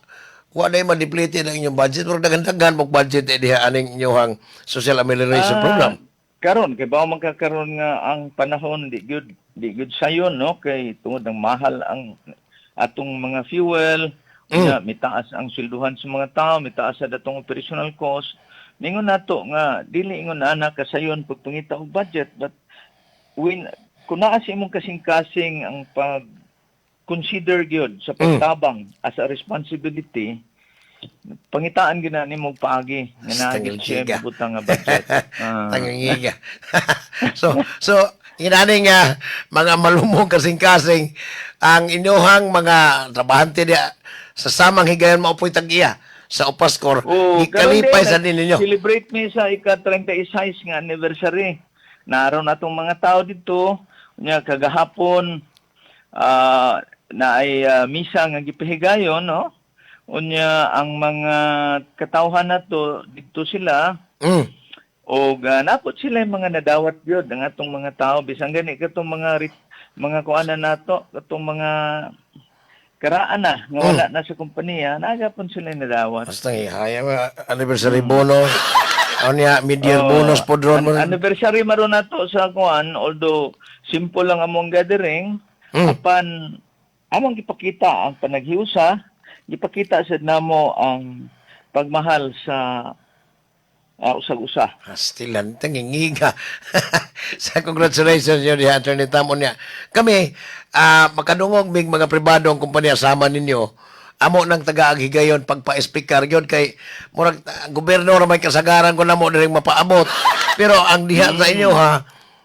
Wa na ma-depleted ang inyong budget, pero dagan-dagan mong budget diha aning inyong social amelioration program. Karon kay bawo magkakaroon nga ang panahon di good sayon no kay tungod ang mahal ang atong mga fuel, mitaas ang swelduhan sa mga tao, mitaas sa datong operational cost. Ningon nato nga dili ingon ana kasayon pagpangita og budget, but when kung naa sa imong kasing-kasing ang pag-consider gyud sa pagtabang as a responsibility, pangitaan gina nimo paagi nga naagit siya butang nga budget. Tangingiga. so inani nga mga malumong kasing-kasing ang inyong mga trabahante diya sa samang higayon maupoy tag-iya sa Upaskor. Ikalipay sa din ninyo. Celebrate mi sa ika-36 nga anniversary. Naroon natong mga tao dito nya kagahapon na ay misa nga gipahigayon no. Unya ang mga katawhan nato dito sila o napot sila yung mga nadawat gyud ang atong mga tao bisan gani katong mga kuanan nato katong mga karaan na nga wala na sa kompanya nagapon sila nadawat. Basta ihaya anniversary bonus. Unya mid-year bonus po drone mo. Anniversary maron nato sa kuan, although simple lang among gathering, apan among gipakita ang panaghiusa, gipakita sad namo ang pagmahal sa usag-usa. Stilan tangingiga. Sa congratulations yun diha Attorney Tam unya. Kami makadungog mig mga pribadong kumpanya sama ninyo. Amo nang taga-aghigayon pagpa-speaker yun kay murag gobyerno ra may kasagaran ko namo diring mapaabot. Pero ang diha sa inyo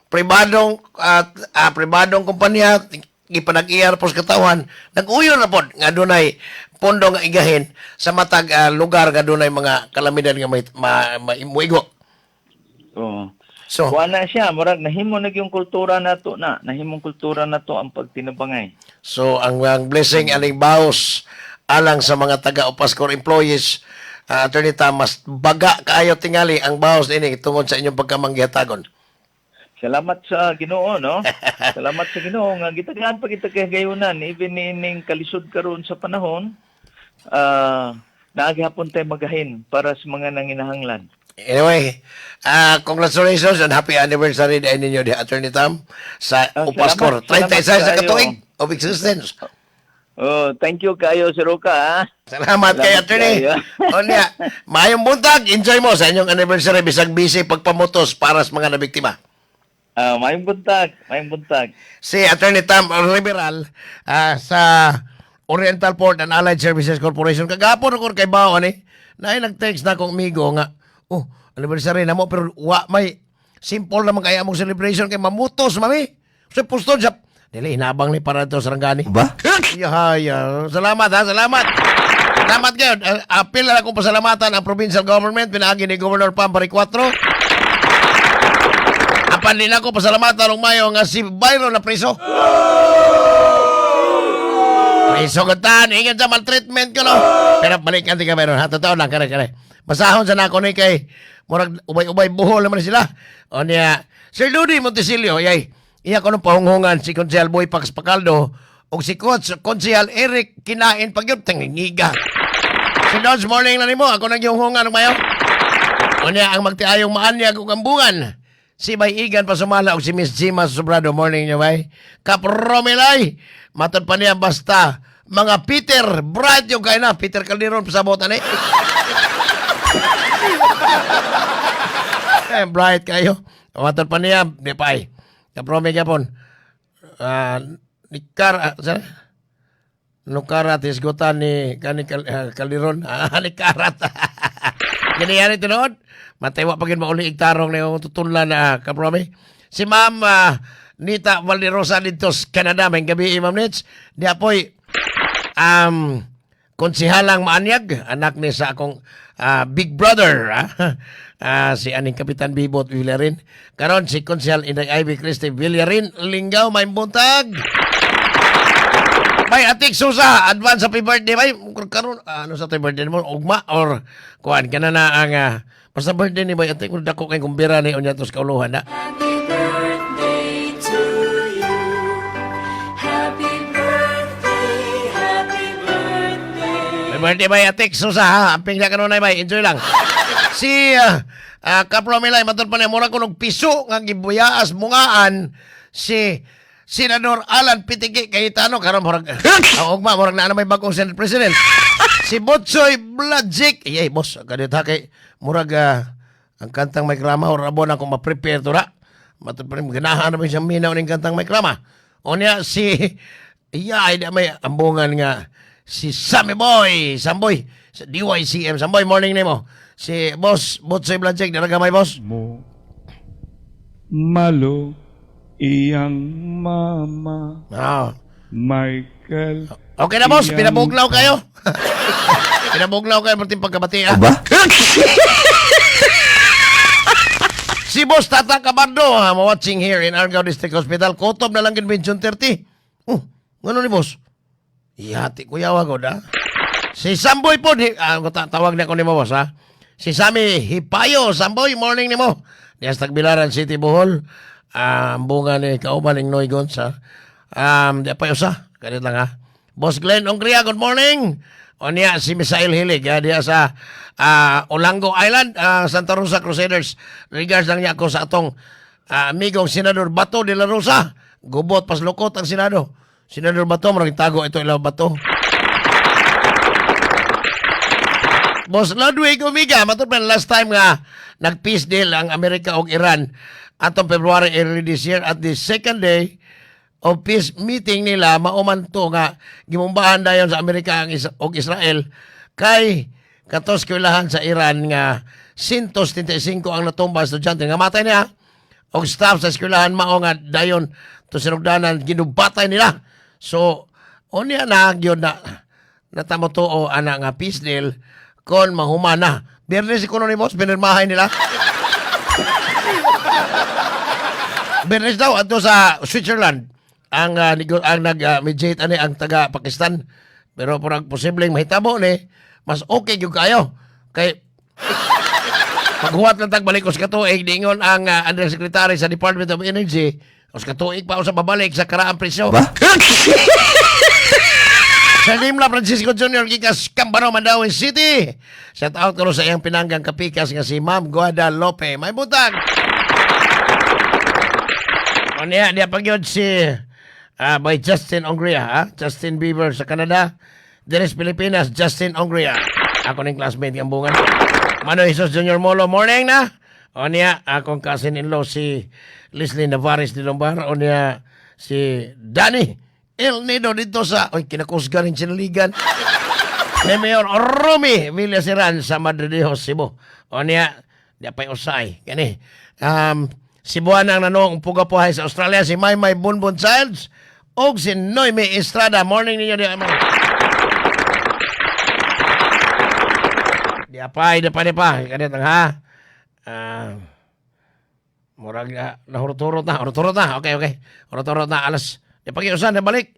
pribadong kumpanya gipanag-iyar pos katawan nag-uyon na pod nga dunay pondo nga igahin sa matag lugar nga dunay mga kalamidad nga maimuigo. So wala siya murag nahimo na yung kultura nato nahimong kultura nato ang pagtinabangay. So ang blessing aning baos alang sa mga taga-Upaskor employees, Attorney Tam, mas baga kaayo tingali ang bawas ini tungod sa inyong pagkamanggihatagon. Salamat sa Ginoo, no? Salamat sa Ginoo nga gitagaan pa kita kay gayunan even ining kalisod karon sa panahon, naagihapon tayo magahin para sa mga nanginahanglan. Anyway, congratulations and happy anniversary din ninyo di Attorney Tam sa Upaskor. 36 sa katuig of existence. Thank you kayo, Sir Roca. Salamat kay Attorney. Onya, mayong buntag, enjoy mo sa inyong anniversary bisag busy pagpamutos para sa mga nabiktima. Mayong buntag. Si Attorney Tam Liberal sa Oriental Port and Allied Services Corporation. Kagapon ako kay Bao ni. Na nag-text na akong amigo nga, oh, anniversary na mo, pero may simple naman kaya mong celebration kay mamutos, mami. So, pusto siya. Dili, inabang ni para ito, Sarangani. Ba? Yeah. Salamat, ha? Salamat. Salamat kayo. Apil na akong pasalamatan ang provincial government, pinagi ni Governor Pampari 4. Apan din ako pasalamatan ng mayo nga si Byron na preso. Preso ka tan, ingat sa maltreatment ko, no? Pero balikan di ka Byron, ha? Totoo lang, kare. Masahon sa nako ni kay murag ubay-ubay buhol naman sila. O niya, Sir Ludi Montesilio, yay, iya ko nung pahunghungan si Konsehal Boy Pax Pacaldo o si Konsehal Eric Kinain Pagyot, tangingiga. Si Dodge, morning na ni mo, ako nang hunghungan ng mayo. O niya, ang magtiayong maanyag o kambungan. Si Bay Igan Pasumala o si Miss Gima Sobrado, morning niyo, bay. Kapromilay, matod pa niya basta, mga Peter, Brad yung kayo na, Peter Calderon, pasabotan eh. Bright kayo. Matod pa niya, di pa eh. Kapromi ka pon. Nukarat, isgutan ni Calderon. Nikarat. Ganyan ito noon. Mataywa pagin mauli igtarong na yung tutunlan na kapromi. Si Ma'am Nita Valderosa dito sa Canada, may gabi, Ma'am Nits. Di apoy, konsihalang maanyag, anak ni sa akong big brother, si aning Kapitan Bibot Villarin. Karon si Konsihal Inday Ivy Christie Villarin, Lingaw, may buntag. May Atik Susa, advance happy birthday, may karon ano sa birthday mo, ugma or kuan kana na ang basta birthday ni Bay Atik, kung dako kay kumbira ni unya tos kauluhan na. Happy birthday to you. Happy birthday, happy birthday. May birthday Bay Atik Susa, ha? Amping na kanon na Bay, enjoy lang. Si Kapro Milay, matod pa niya, mura ko ng piso nga gibuyaas mungaan si Senador Alan Pitiki Cayetano karon murag murag na may bagong Senate President. Si Botsoy Bladzik, boss, kadit ha kay murag ang kantang may krama or abon ako ma-prepare to na. Matod pa rin, ganahan naman siyang minaw ng kantang may krama. O niya si may ambungan nga si Samboy, sa DYCM, Samboy, morning nimo. Si boss, Botsoy Bladzik, naragamay boss. Malo iyang mama. Michael. Okay na boss, pinabuglaw kayo. Pinabuglaw kayo ng pagkabati. Ba? Si Boss Tata Cabardo, watching here in Argao District Hospital. Kotob na lang convention 30. Ano ni boss? Ihati ko yawa ko da. Si Samboy po, tawag na ko ni mo boss, ha? Si Sammy Hipayo, Samboy, morning ni mo. Diyas Tagbilaran City, Bohol. Bunga ni Kauban ng Noy Gonza. Di pa usa. Ganit lang, ha? Boss Glenn Ongria, good morning. O niya, si Misael Hilig, diya sa Olango Island, Santa Rosa Crusaders. Regards lang niya ako sa atong amigong Senador Bato de la Rosa. Gubot, paslukot ang Senado. Senador Bato, marang tago ito ilaw Bato. Boss Ludwig Umiga, matod pa last time nga nag-peace deal ang Amerika o Iran atong February early this year at the second day of peace meeting nila maumanto nga gimumbahan dayon sa Amerika og Israel kay katos kilahan sa Iran nga 135 ang natumba estudyante nga matay niya og staff sa eskwelahan mao nga dayon to sinugdanan ginubatay nila. So unya na gyud na natamo tuo ana nga peace deal kon mahumana. Bernes ikono ni boss pinirmahay nila. Bernes daw ato sa Switzerland ang nag-mediate ani ang taga Pakistan. Pero porang posibleng mahitabo ni mas okay gyud kayo kay paghuwat lang tagbalik sa katuig diingon ang undersecretary sa Department of Energy sa katuig pa sa babalik sa karaang presyo. Sa Limla Francisco Jr. Gikas Cambano, Mandaue City. Shout out ko sa iyang pinanggang kapikas nga si Ma'am Guadalupe. May butag. O niya pagyod si by Justin Ongria, Justin Bieber sa Canada. Deres Pilipinas, Justin Ongria. Ako ning classmate ng bungan. Mano Jesus Junior Molo, morning na. O niya, akong cousin-in-law si Leslie Navares de Lombar. O niya, si Danny El Nido dito sa, kinakusgan ng sinaligan. Ni Mayor Romy Villasiran sa Madridejos, Cebu. O niya, di pa'y usay. Kani, Cebuana ang nanong pugapuhay sa Australia, si Maymay Bunbun Childs, o si Noemi Estrada. Morning ninyo, di pa. Di pa. Kanit ang ha. Murag nahurot-hurot na. Okay. Hurot-hurot na. Alas. Di pag-iusan, balik.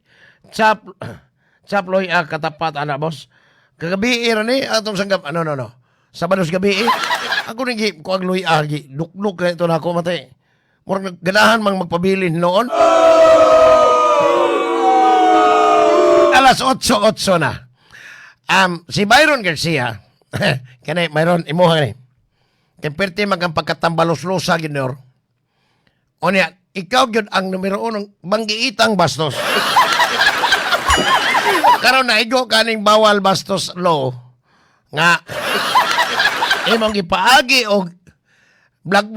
Chaploy katapat, ana, boss. Kagabi, ni atong sanggap. No. Sabados gabi, ako nang kuag luy agi. Dukduk na ito na ako, matay. Murag ganahan mang magpabilin noon. Alas 8:08 na. Si Byron Garcia, kanay, Byron, imuha ni. Kemperte magang pagkatambalos-losa, Ginor. O niya, ikaw yun ang numero 1 banggiitang bastos. Karon na igo kaning bawal bastos law nga imong gipaagi og blag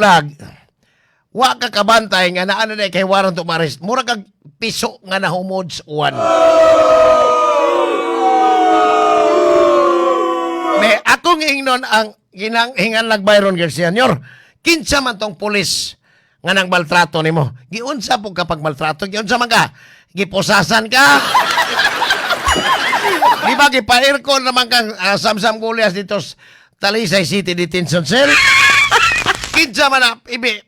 wa ka kabantay nga naa na kay warrant of arrest mura kag piso nga nahumod sa uwan. May akong ingnon ang hingan lag Byron Garcia Sr. Kinsa man tong pulis nga nang maltrato nimo. Giunsa po kapag maltrato, giunsa man ka? Giposasan ka? Di ba gipa-aircon naman kang Samsam Gulias dito sa Talisay City Detention Cell? Kinsa man na,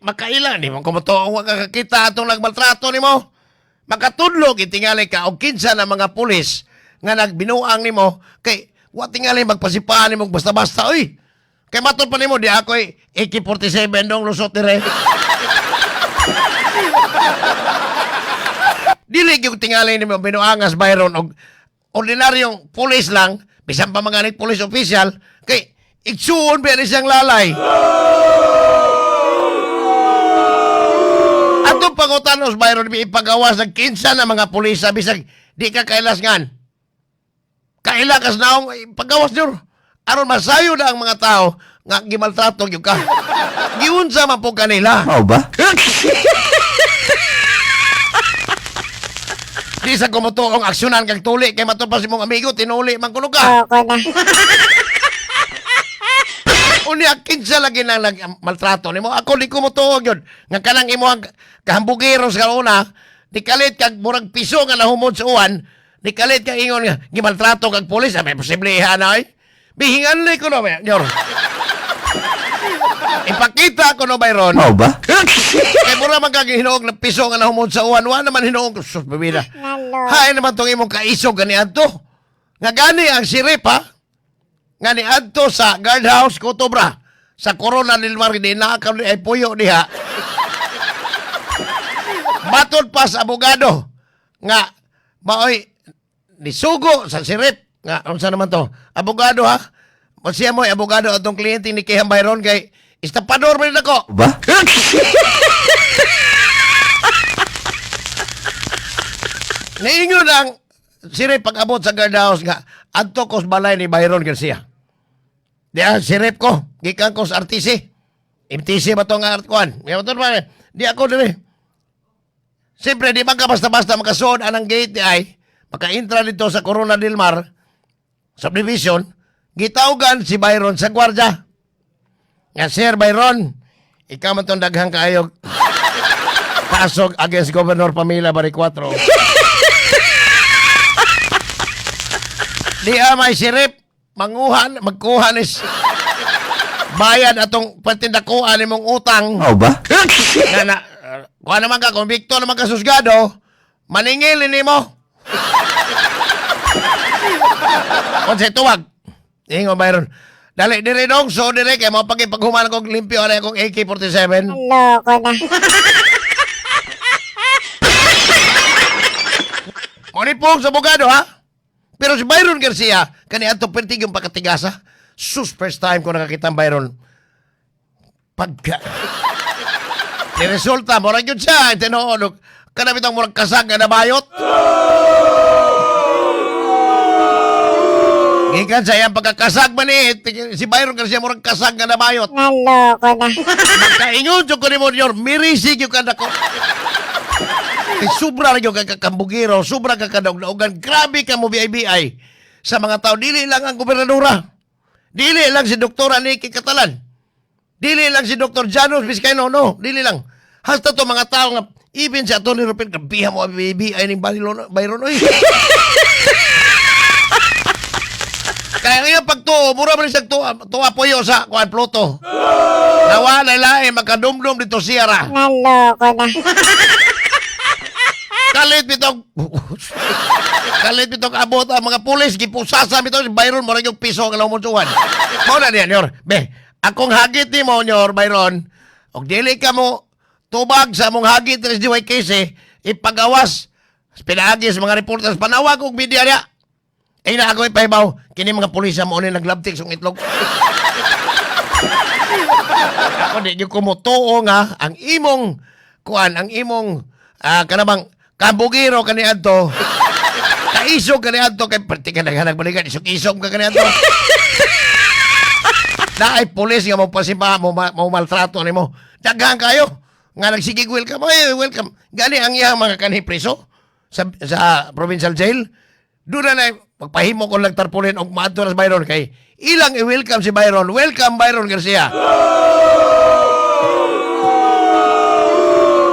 makaila, di mo kumutuong kakakita atong nagmaltrato ni mo. Makatudlog, itingali ka, o kinsa na mga pulis nga nagbinuang ni mo, kay, watingali magpasipaan ni mo basta-basta, uy. Kay matod pa ni mo, di ako'y AK-47 dong lusot dire. Dili yung tingali ni mo, binuangas Byron, og ordinaryong pulis lang, bisan pa mga police official, kay igsuon ba ni siyang lalay. Atong pangutanos, Byron, ipagawas ng kinsa na mga pulis, bisag di ka kailasngan. Kailakas naong ipagawas nyo. Aron masayo na ang mga tao nga gimaltrato yung ka. Giunsa man po kanila. Mao ba? Di sa kumutuong aksyonan kag tuli kay matupas imong amigo tinuli man kuno ka. Ako na. Unya kinsa lagi nang maltrato nimo. Ako di kumutuog yun. Nga kanang imong kahambugero sa una, di kalit kag murag piso nga nahumod sa uwan, di kalit kag ingon nga gimaltrato kag pulis, may posible na ay. Bihingan ni kuno ba, Nyor. Ipakita ko no Byron. Mao ba? Kay mura man kag hinuog na piso nga nahumod sa uwan, wa naman hinuog sus bibida. Hay naman tong imong kaisog gani adto. Nga gani ang sirip ha. Nga ni adto sa guardhouse Cotobra sa Corona del Mar di nakakaw ay puyo diha. Matod pa sa abogado nga maoy nisugo sa sirip nga unsa naman to? Abogado ha. Siya mo abogado atong kliyente ni Kiham Byron kay istapador man ako. Ba? Naingon ang sirip pag-abot sa guardhouse nga adto ko sa balay ni Byron Garcia. Diya sirip ko, gikan ko sa RTC. MTC ba to nga artkuan? Di ako dire. Siyempre, di ba ka basta-basta makasuod anang gate di ay maka-intra dito sa Corona del Mar subdivision, gitawgan si Byron sa gwardya. Nga, Sir Byron, ikaw man itong daghang kaayog pasok against Governor Pamela Bariccuatro. Di may sirip, magkuhan is bayad atong patindakuan ni mong utang. Mao ba? Kuha naman ka, konbikto naman ka susgado, maningil ni mo. Konsay tuwag. Ingo Byron. Dali, dire dong, so dire, kaya mga paghuman kong limpyo na akong AK-47. Loko na. Monipong sa abogado, ha? Pero si Byron Garcia, kaniya ito pertig yung pagkatigasa. Sus, first time ko nakakita ang Byron. Pagka... Niresulta, murag yun siya. Tinood, kanabit ang murag kasag na bayot. Ikan sa iyang pagkakasag man si Byron Garcia murag kasag na nabayot. Naloko na. Makaingon ko ni mo, Nyor, mirisig yung kada ko. Sobra na yung kakambugiro, sobra kakadaog-daogan. Grabe ka mo, BIBI. Sa mga tao, dili lang ang gobernadora. Dili lang si Dr. Aniki Catalan. Dili lang si Dr. Janos Vizcaino, no. Dili lang. Hasta to mga tao nga, even si Atty. Rupin, kabihan mo ang BIBI ng Byron, oy. Kaya ngayon pagtuo, mura man siya tuwa puyo sa kuan Pluto. Nawa na makadumdum dito Sierra. Naloko na. Kalit bitong abot ang mga pulis, gipusasa bito si Byron, mura yung piso ang lamunsuhan. Mao na niya, Nyor. Be, akong hagit ni mo, Nyor, Byron, og dili ka mo tubag sa mong hagit ni SDY case, ipagawas, pinaagi sa mga reporters, panawag og media niya. Ay na ako ipahibaw, kini mga pulis mo ni naglabtik sa itlog. Ako di yung kumutuo nga, ang imong, kanabang, kabugiro kaniadto, kaisog kaniadto, kay perti ka naghanag balikan, isog ka kaniadto. Na ay pulis nga mo pasipa, mo maltrato ni mo. Daghan kayo, nga nagsigig welcome, welcome. Gani ang iyang mga kanipreso sa provincial jail. Doon na magpahimo ko lang tarpulin og maadto na Byron kay ilang i-welcome si Byron. Welcome Byron Garcia.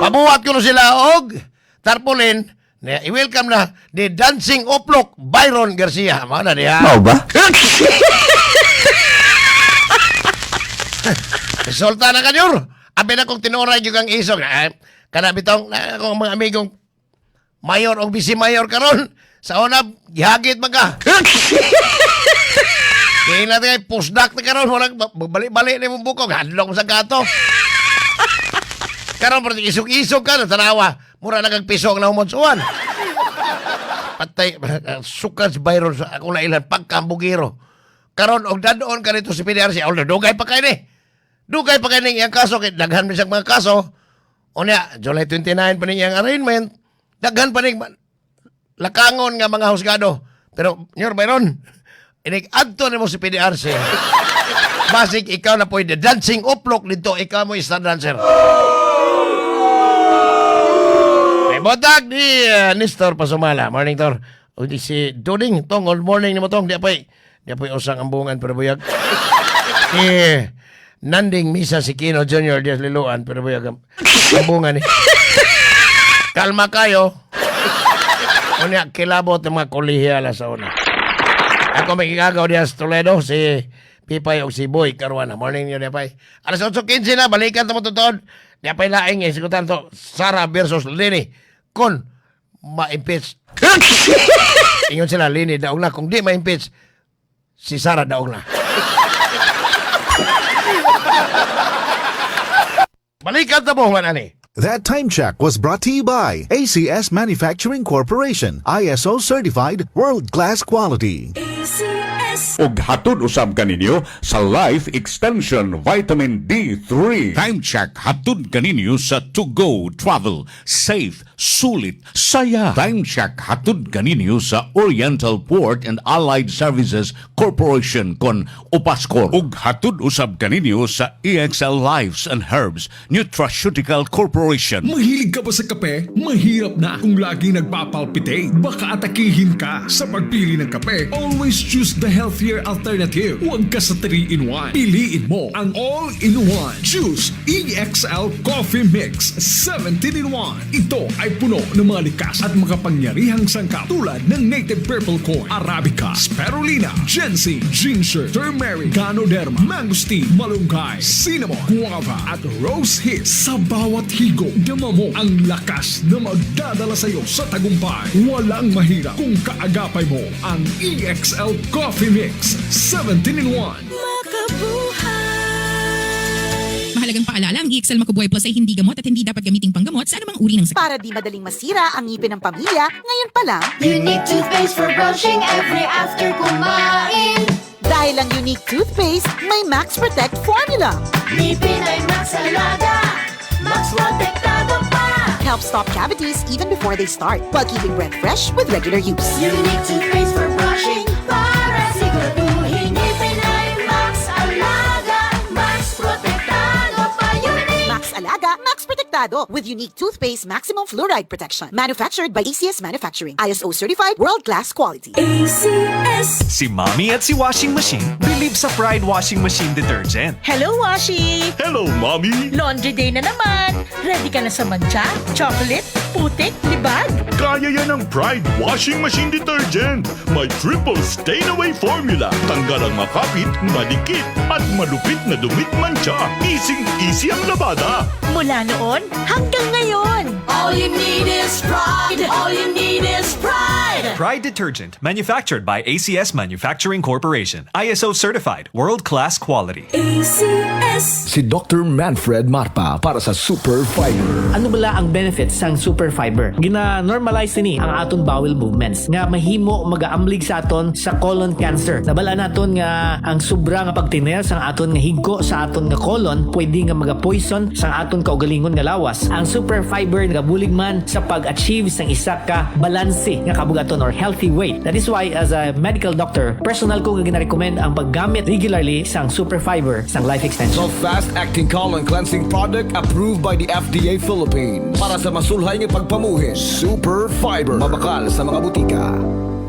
Pabuhat ko na sila og tarpulin na i-welcome na the dancing oplok Byron Garcia. Mao na diha. Mao ba? Resulta na kanyor. Abi na kong tinuray yung ang isog. Kana bitong akong mga amigong mayor o vice mayor karon. Sa una, gihagit mga. Kaya natin ay pusdak na karon. Balik-balik na yung bukong. Hadlong sa gato. Karon, pero isog-isog ka na. Tanawa. Mura nagagpisong na humonsuan. Patay. Sukan si Byron sa akong nailan. Pagkambugiro. Karon, og dadoon ka nito si PDRC. Dugay pa kayo ni. Dugay pa kayo ni iyang kaso. Daghan mo siyang mga kaso. O niya, July 29 pa ni iyang arraignment. Daghan pa ni lakangon nga mga husgado. Pero, Nyor Byron, inig-adto na mo si PDRC. Basig, ikaw na po yung dancing uplok dito. Ikaw mo star dancer. May botag ni Nestor Pasumala. Morning, Tor. O di si Duding. Tong, good morning ni mo, Tong. Di apay usang ambungan pero buyag. Nanding misa si Kino Jr. Diaz Liluan pero buyag ambungan ni. Kalma kayo. Unya, kilabot ng mga kolehiyala sa una. Ako may gagaw diya sa Toledo, si Pipay o si Boy Caruana. Morning niyo, Pipay. Alas 8:15 na, balikan ito mo tutod. Pipay laing, sigutan to, Sara versus Lini. Kung ma-impeach. Ingon sila, Lini daog na. Kung di ma-impeach, si Sara daog na. Balikan ito mo, manani. That time check was brought to you by ACS Manufacturing Corporation, ISO certified world-class quality. Og hatod usab kaninyo sa Life Extension Vitamin D3. Time check hatod kaninyo sa To Go Travel. Safe, sulit, saya. Time check hatod kaninyo sa Oriental Port and Allied Services Corporation kon Upaskor. Og hatod usab kaninyo sa EXL Lives and Herbs Nutraceutical Corporation. Mahilig ka ba sa kape? Mahirap na kung lagi nagpapalpitate. Baka atakihin ka sa pagpili ng kape. Always choose the healthier alternative. Huwag ka sa 3-in-1. Piliin mo ang all-in-one. Choose EXL Coffee Mix 17-in-1. Ito ay puno ng mga likas at makapangyarihang sangkap tulad ng native purple corn, Arabica, Spirulina, ginseng, ginger, turmeric, ganoderma, mangosteen, malunggay, cinnamon, guava at rose hip. Sa bawat higo, dama mo ang lakas na magdadala sa iyo sa tagumpay. Walang mahirap kung kaagapay mo ang EXL Coffee Mix 17-in-1. Mahalagang paalala, ang EXL Makubuhay Plus ay hindi gamot at hindi dapat gamiting panggamot sa anumang uri ng sakit. Para di madaling masira ang ngipin ng pamilya, ngayon pa lang, Unique toothpaste for brushing every after kumain. dahil ang unique toothpaste may Max Protect formula. Ngipin ay Max Alaga, Max Protektado pa. Help stop cavities even before they start, while keeping breath fresh with regular use. Unique toothpaste for brushing para siguraduhin ngipin ay Max Alaga, Max Protektado pa. Unique Max Alaga, Max Protectado. protektado with unique toothpaste maximum fluoride protection. Manufactured by ACS Manufacturing. ISO certified world-class quality. Si Mommy at si Washing Machine believe sa Pride Washing Machine Detergent. Hello, Washi! Hello, Mommy! Laundry day na naman. Ready ka na sa mancha, chocolate, putik, libag? Kaya yan ang Pride Washing Machine Detergent. May triple stain-away formula. Tanggal ang makapit, madikit, at malupit na dumit mancha. Easy ang labada. Mula noon hanggang ngayon. All you need is pride. All you need is pride. Pride Detergent, manufactured by ACS Manufacturing Corporation. ISO certified, world-class quality. Si Dr. Manfred Marpa para sa Super Fiber. Ano bala ang benefits sang super fiber? Gina-normalize ni ang aton bowel movements nga mahimo magaamlig sa aton sa colon cancer. Nabala naton nga ang sobra nga pagtiner sang aton nga higko sa aton nga colon pwede nga maga-poison sang aton kaugalingon nga lawas. Ang super fiber nagabulig man sa pag-achieve sang isa ka balanse nga kabugaton or healthy weight. That is why as a medical doctor, personal ko nga gina-recommend ang paggamit regularly sang super fiber sang life extension. The fast-acting colon cleansing product approved by the FDA Philippines. Para sa masulhay ng pagpamuhin, Super Fiber. Mabakal sa mga butika.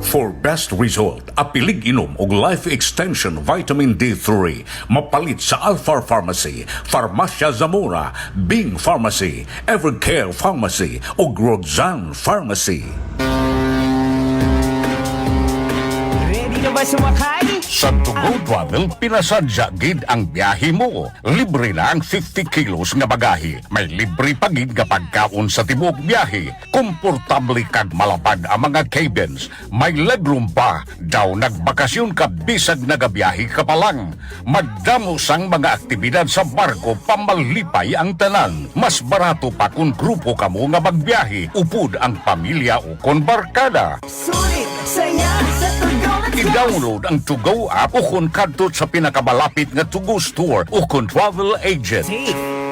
For best result, apilig inom og Life Extension Vitamin D3 mapalit sa Alpha Pharmacy, Farmacia Zamora, Bing Pharmacy, Evercare Pharmacy ug Roxanne Pharmacy. Ready na ba sumakay? Sa To Go Travel, pinasadya gid ang biyahe mo. Libre na ang 50 kilos nga bagahe. May libre pa gid nga pagkaon sa tibuok biyahe. Komportable kag malapad ang mga cabins. May legroom pa. Daw nagbakasyon ka bisag nagabiyahe ka pa lang. Madamo sang mga aktibidad sa barko pamalipay ang tanan. Mas barato pa kung grupo ka mo nga magbiyahe. Upod ang pamilya o kon barkada. Sulit, saya, sa tugaw at I-download ang To Go app o kung kadto sa pinakamalapit nga To Go store o kung travel agent.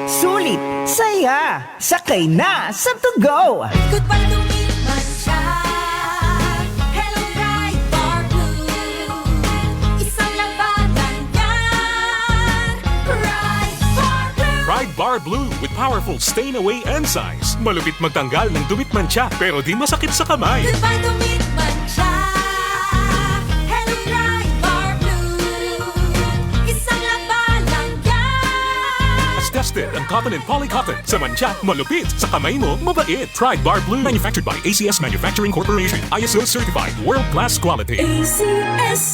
Sulit, saya, sakay na sa To Go. Ikot pa lumipas siya. Hello, Pride Bar Blue. Isang labanan yan. Pride Bar Blue. Pride Bar Blue with powerful stain-away enzymes. Malupit magtanggal ng dumit mancha pero di masakit sa kamay. Goodbye, dumitman siya. Hello, Pride Bar Blue. Isang labanan yan. As tested ang cotton and polycotton. Sa mancha, malupit. Sa kamay mo, mabait. Pride Bar Blue. Manufactured by ACS Manufacturing Corporation. ISO certified. World-class quality.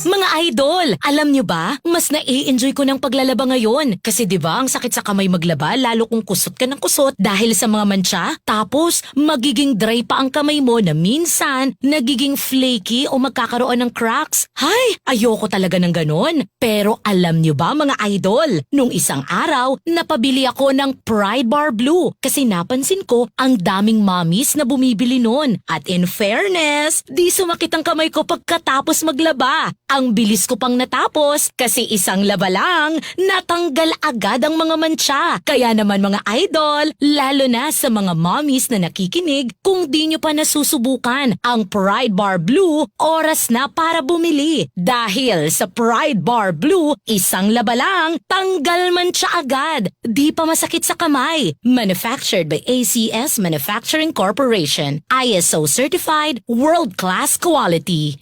Mga idol, alam nyo ba, mas nai-enjoy ko ng paglalaba ngayon. Kasi di ba ang sakit sa kamay maglaba, lalo kung kusot ka ng kusot dahil sa mga mancha. Tapos, magiging dry pa ang kamay mo na minsan, nagiging flaky o magkakaroon ng cracks. Hay, ayoko talaga ng ganon. Pero alam nyo ba mga idol, nung isang araw, napabili ako ng Pride Bar Blue. Kasi napansin ko, ang daming mommies na bumibili nun. At in fairness, di sumakit ang kamay ko pagkatapos maglaba. Ang bilis ko pang natapos kasi isang laba lang, natanggal agad ang mga mancha. Kaya naman mga idol, lalo na sa mga mommies na nakikinig, kung di nyo pa nasusubukan ang Pride Bar Blue, oras na para bumili. Dahil sa Pride Bar Blue, isang laba lang, tanggal mancha agad. Di pa masakit sa kamay. Manufactured by ACS Manufacturing Corporation. ISO certified, world-class quality.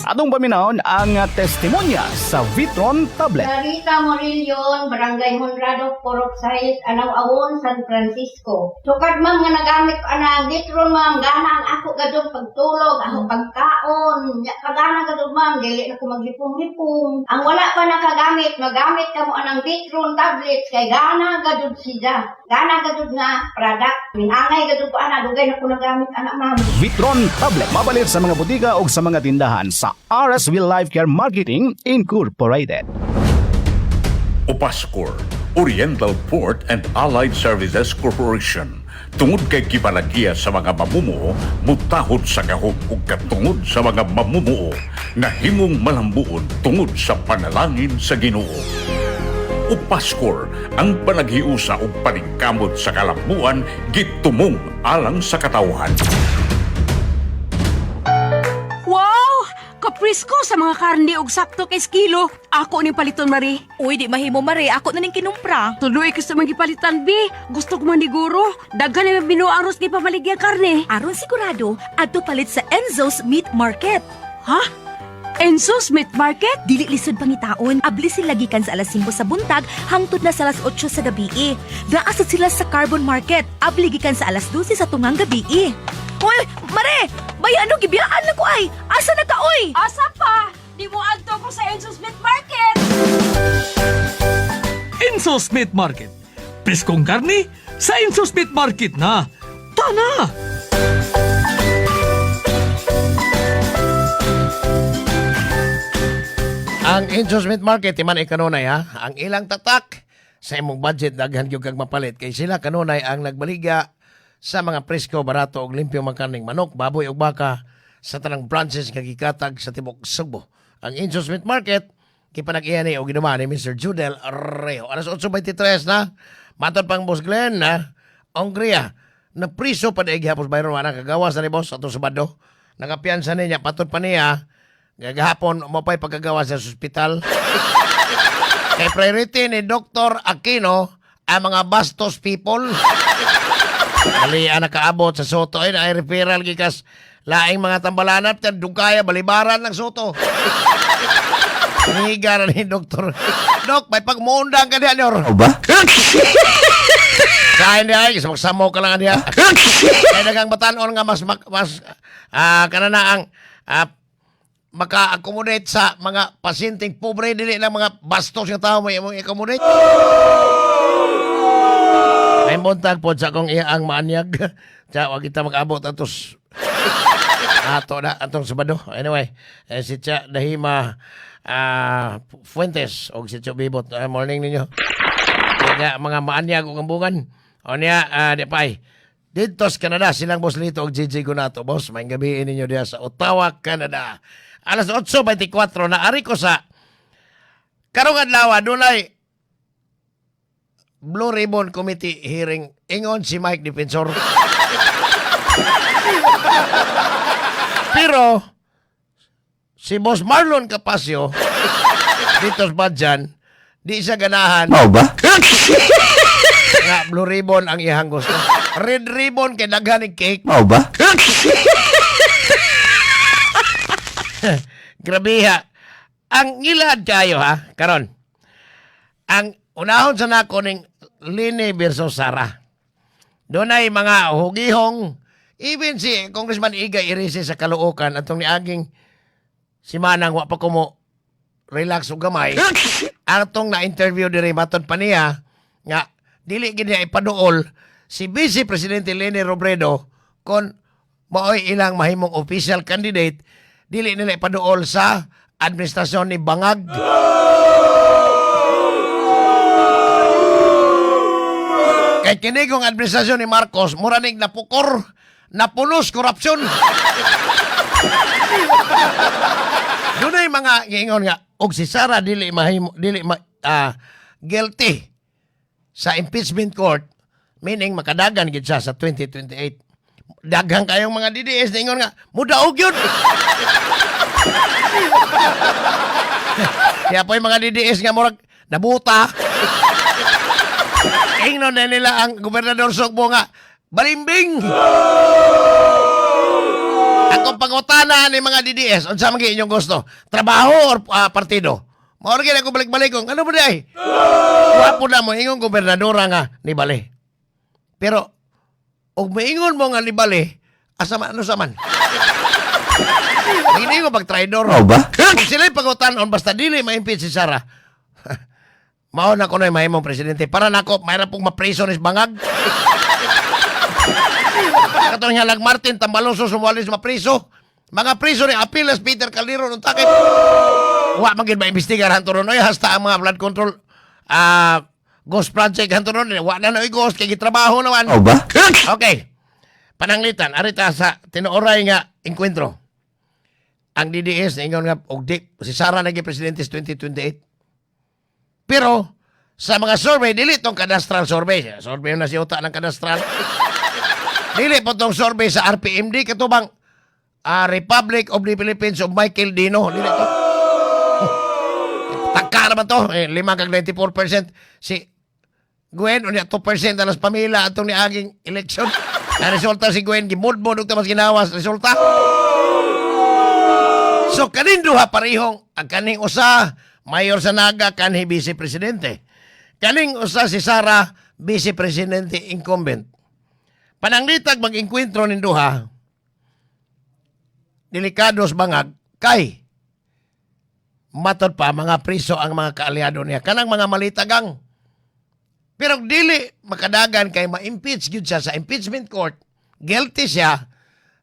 Atong paminahon ang testimonya sa Vitron Tablet. Rita Morillo, Barangay Honrado, Porok Sayes, Anaw-Awon, San Francisco. Sukad ma'am nga nagamit ko anang Vitron ma'am, gana ang ako gadong pagtulog, ako pagkaon. Kagana gadong ma'am, dili na ko maglipong-lipong. Ang wala pa nakagamit, magamit ka mo anang Vitron tablets, kay gana gadong siya. Gana gadong na product. Minangay gadong ko anak, dugay na ko nagamit anak ma'am. Vitron Tablet, mabalit sa mga butika o sa mga tindahan sa RSV Life Care Marketing Incorporated. Opascor, Oriental Port and Allied Services Corporation. Tungod kay kipalagiya sa mga mamumuo, mutahod sa kahog ug katungod sa mga mamumuo na himong malambuon tungod sa panalangin sa Ginoo. Opascor, ang panaghiusa ug paningkamot sa kalambuan gitumong alang sa katawhan. Wow! presko sa mga karne ug sakto kay kilo. Ako ning paliton, Mari. Uy, di mahimo Mari, ako na ning kinumpra. Tuloy ka sa mga gipalitan, B. Gusto ko maniguro. Daghan na binuaros ni pamaligya karne. Aron sigurado, adto palit sa Enzo's Meat Market. Ha? Enzo's Meat Market? Dili lisod pangitaon, abli sila gikan sa alas 5 sa buntag hangtod na sa alas 8 sa gabi. Naasad sila sa Carbon Market, abli gikan sa alas 12 sa tungang gabi. Uy, Mare! Bayano gibiyaan na ko ay! Asa na ka, oy? Asa pa? Di mo adto ko sa Enzo's Meat Market! Enzo's Meat Market. Preskong karni sa Enzo's Meat Market na. Tana! Ang Enzo's Meat Market, iman ay kanunay ha. Ang ilang tatak sa imong budget, daghan yung kag mapalit. Kay sila kanunay ang nagbaligya sa mga presko, barato og limpyo makaning manok, baboy ug baka sa tanang branches nga gikatag sa tibok Subo. Ang Enzo's Meat Market, kipanag-iya ni o ginawa ni Mr. Judel Rejo. Alas 8:23 na, matod pang Boss Glenn na Hungria, na priso pa daig hapos bayron na kagawas na ni Boss atong Sabado. Nakapiyansa niya, patod pa niya, gagahapon mo pa'y pagkagawa sa ospital. Kay priority ni Dr. Aquino ang mga bastos people. Dali ang nakaabot sa Soto ay referral gikas laing mga tambalanap tan dugkaya balibaran ng Soto. Higa na ni Dr. Dok, may pagmuundang ka diyan, Yor. O ba? Kain diya, isa magsamo ka lang diya. Kaya nagang batanon nga mas kanana ang maka-accommodate sa mga pasyenteng pobre, dili lang mga bastos nga tao may i-accommodate. May buntag po sa kong ang maanyag. Tiya, wag kita mag-abot atos. Ato na, atong Sabado. Anyway, si Tiya Dahima Fuentes o si Tiya Bibot. Morning ninyo. Kaya mga maanyag o kambungan. O niya, di pa'y. Dito sa Canada, silang Boss Lito o Gigi Gunato. Boss, may gabihin ninyo diya sa Ottawa, Canada. Alas 8:24 na ari ko sa karong adlaw dunay Blue Ribbon Committee hearing ingon si Mike Defensor. Pero si Boss Marlon Capasio dito sa Badjan, di siya ganahan. O ba? Nga Blue Ribbon ang iyang gusto. Red Ribbon kay daghan ng cake. O ba? Grabe ha. Ang ngilad kayo ha, karon. Ang unahon sa nako ning Lini versus Sara. Doon ay mga hugihong, even si Congressman Iga Irise sa Caloocan, atong niaging si Manang wa pa ko mo relax o gamay. Atong na-interview diri maton pa niya nga dili gid niya ipaduol si Vice Presidente Leni Robredo kon maoy ilang mahimong official candidate, dili nila ipaduol sa administrasyon ni Bangag. Kay kinigong administrasyon ni Marcos, muranig napukor, napunos korupsyon. Dunay mga giingon nga, og si Sara dili guilty sa impeachment court, meaning makadagan gid siya sa 2028. Daghang kayong mga DDS na ingon nga, mudaog yun. Kaya po yung mga DDS nga murag nabuta. Ingnon na nila ang Gobernador Sugbo nga, balimbing. Ako pangutana ni mga DDS, unsa man inyong gusto? Trabaho or partido? Maorgi na ko balik-balik kung ano ba di ay? Wapo na mo, ingong gobernadora nga ni Bale. Pero, og maingon mo nga ni Bale, asaman, ano saman? Hindi ko pag-traidor. O ba? Kung sila'y pag-utanon, basta dili ma-impeach si Sara, mao na ko na yung mahimong presidente. Para na ako, mayroon pong mapriso ni Bangag. Katong Halag Martin, Tambaloso, Sumualis, mapriso. Mga priso ni Apilas, Peter Calderon, ng takip. Wa magin ba imbestigar hanto ron? Hasta ang mga blood control ghost project hanto ron. Wa na ghost, kaya gitrabaho naman. O ba? Okay. Pananglitan, arita sa tinuoray nga enkwentro. Ang DDS, ingon nga, si Sara naging presidente sa 2028. Pero, sa mga survey, dili itong cadastral survey. Survey na si Uta ng cadastral. Dili po itong survey sa RPMD, katubang Republic of the Philippines of Michael Dino. Dili to. Taka naman to. 5 kag 94%. Si Gwen, unya 2% alas pamila atong ni aging eleksyon. Ang resulta si Gwen, gimudmod ug tamas ginawas resulta. So kanin duha parihong ang kaning usa mayor sa Naga kanhi vice presidente. Kaning usa si Sara vice presidente incumbent. Pananglitag mag-enkwentro nin duha. Delikados bangag kay matod pa mga priso ang mga kaalyado niya kanang mga malitagang. Pero dili makadagan kay ma-impeach gyud siya sa impeachment court. Guilty siya.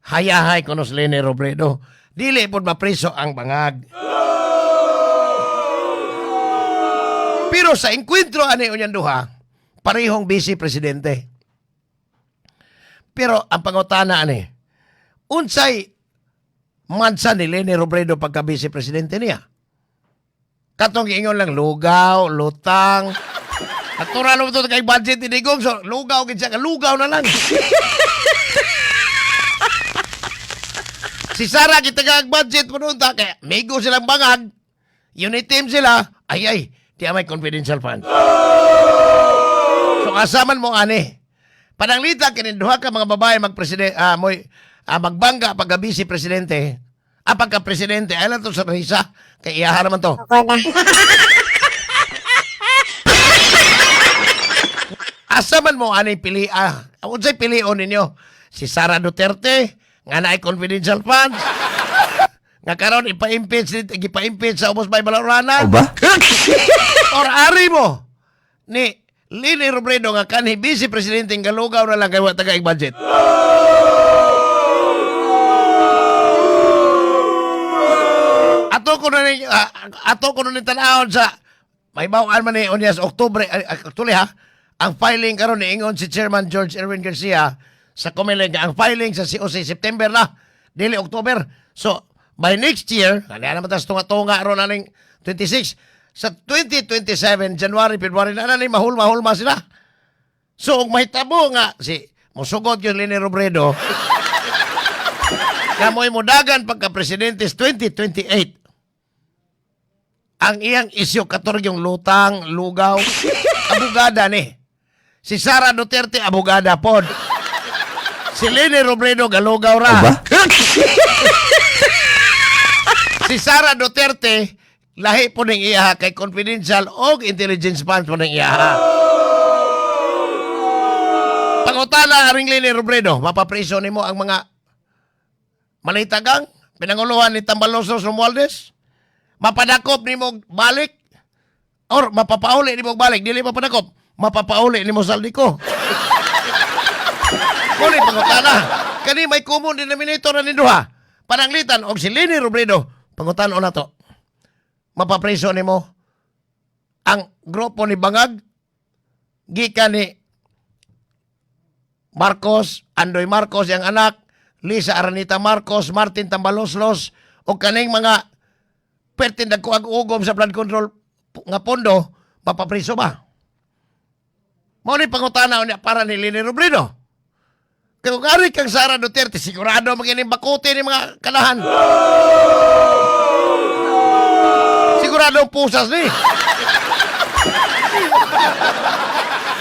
Hayahay kunos Leni Robredo. Dili pod mapriso ang bangag. Pero sa enkwentro ani unyan duha, parehong vice presidente. Pero ang pangutana ani, unsay mansa ni Leni Robredo pagka vice presidente niya? Katong giingon lang lugaw, lutang. Natural mo ito kay budget ni Digong, so lugaw kinsa ka lugaw na lang. Si Sara kita budget mo noon ta kaya migo silang bangag. Unit team sila. Ay, di may confidential fund. So asaman mo ani. Pananglita kininduha ka mga babae magbangga pagka vice presidente. Pagka presidente, ay lang to sa risa. Kaya iyahan naman to. Asaman mo ani unsay pilion ninyo? Si Sara Duterte nga naay confidential funds. Nga karon ipa-impeach sa ubos may balaranan. Ba? Or ari mo ni Leni Robredo nga kanhi vice presidente nga lugaw na lang kay wa taga budget. Ato ko na ni tanawon sa may bawaan man ni unya sa Oktubre actually ha. Ang filing karon ni ingon si Chairman George Erwin Garcia sa Comelec ang filing sa COC September na dili October. So by next year, kanya naman tas tunga-tunga ron aning 26 sa 2027 January February na ni mahulma sila. So ug mahitabo nga si mosugot yung Leni Robredo kamoy modagan pagka presidente 2028. Ang iyang isyo katorg yung lutang, lugaw, abogada ni. Si Sara Duterte abogada pod. Si Leni Robredo galugaw ra. Si Sara Duterte lahi po ning iyaha kay confidential o intelligence funds po ning iyaha. Pangutana aring Leni Robredo, mapapriso nimo ang mga malitagang pinanguluhan ni Tambalosos Romualdez? Mapadakop nimo balik or mapapauli nimo balik? Dili mapadakop, mapapauli nimo Saldico. Muli pangutana, kani may common denominator na ninduha. Pananglitan og si Leni Robredo, pangutana na to. Mapapreso nimo ang grupo ni Bangag gikan ni Marcos, Andoy Marcos yang anak, Lisa Aranita Marcos, Martin Tambaloslos o kaning mga pertindag ko ugom sa blood control nga pondo, mapapreso ba? Mao ni pangutana unya para ni Leni Robredo. Kaya kung ari kang Sara Duterte, sigurado magining bakote ni mga kanahan. Sigurado pusas ni.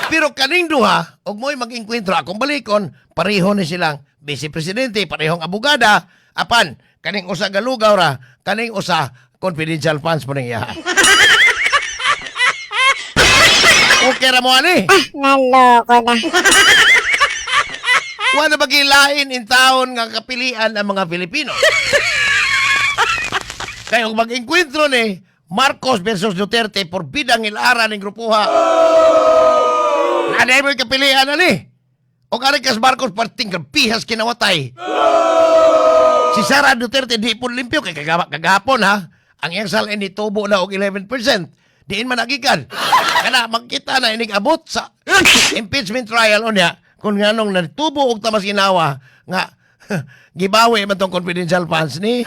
Pero kaning duha, og mo'y mag-enkwentro akong balikon, pareho ni silang vice presidente, parehong abogada, apan, kaning usa galugaw ra, kaning usa confidential funds mo ning iya. Okay ra mo ani? Naloko na. Wala magilain in taon nga kapilian ang mga Pilipino. Kaya kung mag-enkwentro ni Marcos versus Duterte por bidang ilara ng grupuha, naday mo yung kapilian na ni. O karikas Marcos parting pihas kinawatay. Si Sara Duterte di po limpyo kay kagahapon ha. Ang iyang salin ni tubo na og 11%. Diin man nagikan. Kana magkita na inig abot sa impeachment trial o niya. Kung nganong natubo og tamas ginawa nga gibawi man tong confidential funds ni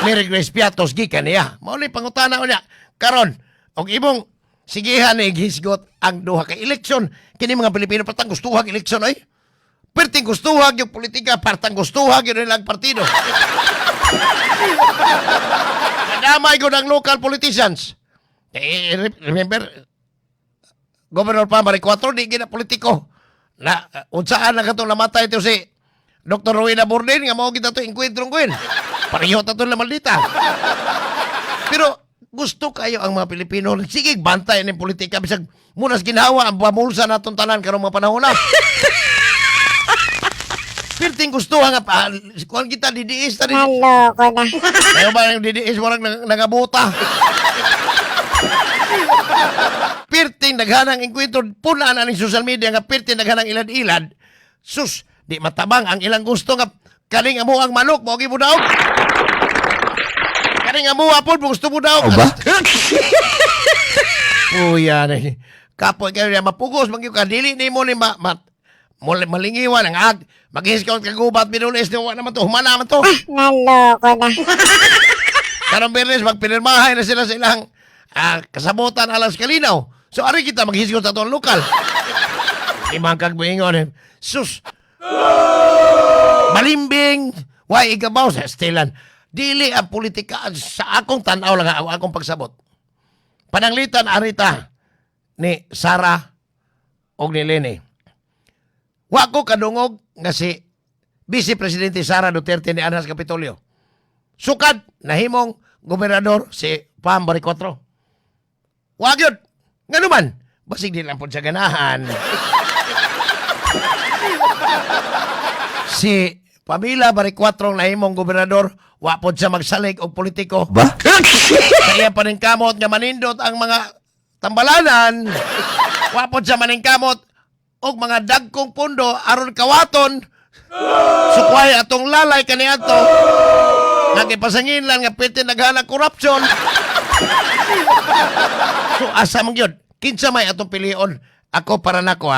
Mary Grace Piatos gikan niya. Mao ni pangutana niya karon og imong sigihan ni gisgot ang duha ka eleksyon kini mga Pilipino patang gustuhag eleksyon ay Perting gustuhag yung politika, partang gustuhag yun nilang partido. Nadamay ko ng local politicians. Remember, Governor Pamari 4, di gina politiko. Na, unsaan na katong namatay ito si Dr. Rowena Borden, nga mo kita ito inkwentro kuin. Pareho ta ito na maldita. Pero, gusto kayo ang mga Pilipino, sige, bantay ng politika, bisag munas ginawa, ang pamulsa na itong tanan karong mga panahon na. Pirting gusto nga pa, kung kita didiis ta rin. Hello ko na. Ayaw ba yung didiis mo lang nagabuta? Pirting naghanang inkwento, puna na ng social media nga pirting naghanang ilad-ilad. Sus, di matabang ang ilang gusto nga kaning amo ang manok, mo mo daw. Kaning amo apod, gusto mo daw. Uya na. Kapoy kayo na mapugos, magyong kadili ni mo ni malingiwan ang ag. Mag-discount ka gubat, binulis ni Uwa naman to. Humana naman to. Naloko na. Karong Bernes, magpinirmahay na sila sa ilang kasabutan alas kalinaw. So, ari kita mag-discount sa itong lokal. Imang kagbuingon. Sus. Malimbing. Why ikabaw sa estilan. Dili ang politika sa akong tanaw lang ang akong pagsabot. Pananglitan arita ni Sara o ni Lene. Wa ko kadungog nga si Vice Presidente Sara Duterte ni Anas Kapitolyo. Sukad nahimong gobernador si Pam Baricotro. Wa gyud. Ngano man, basig di lang pud sa ganahan. Si Pamela Baricotro nahimong gobernador, wa pod siya magsalig og politiko. Ba? Kaya pa rin kamot nga manindot ang mga tambalanan. Wa pod siya maningkamot og mga dagkong pundo aron kawaton. Sukway atong lalay kaniadto. Nagipasangin lang nga pwede naghanap korupsyon. So asa man gyud, kinsa may atong pilion. Ako para nako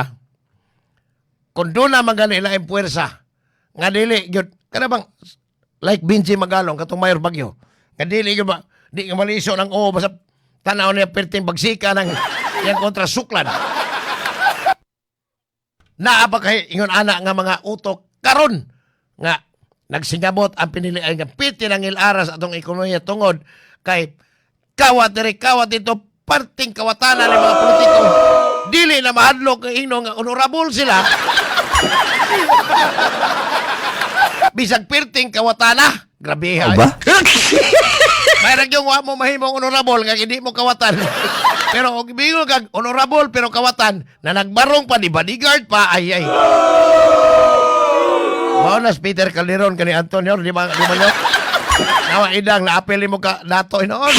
kung doon na maganila ang puwersa nga dili gyud kana bang like Binji Magalong katong Mayor Bagyo. Nga dili gyud ba di nga maliso ng basta tanaw niya perting bagsika ng yang kontra suklan. Naa ba kay ingon ana nga mga utok karon nga nagsingabot ang pinilian nga piti ng ilaras atong ekonomiya tungod kay kawat dito parting kawatanan ng mga politiko. Dili na mahadlok ang ingno nga honorable sila. Bisag pirting kawatana. Grabe ha. Mayroon yung wa mo mahimong honorable nga hindi mo kawatan. Pero og bingo kag honorable pero kawatan na nagbarong pa di bodyguard pa ay. Maunas Peter Calderon kani Antonio di ba nyo? Nawa idang naapel mo ka dato inoon.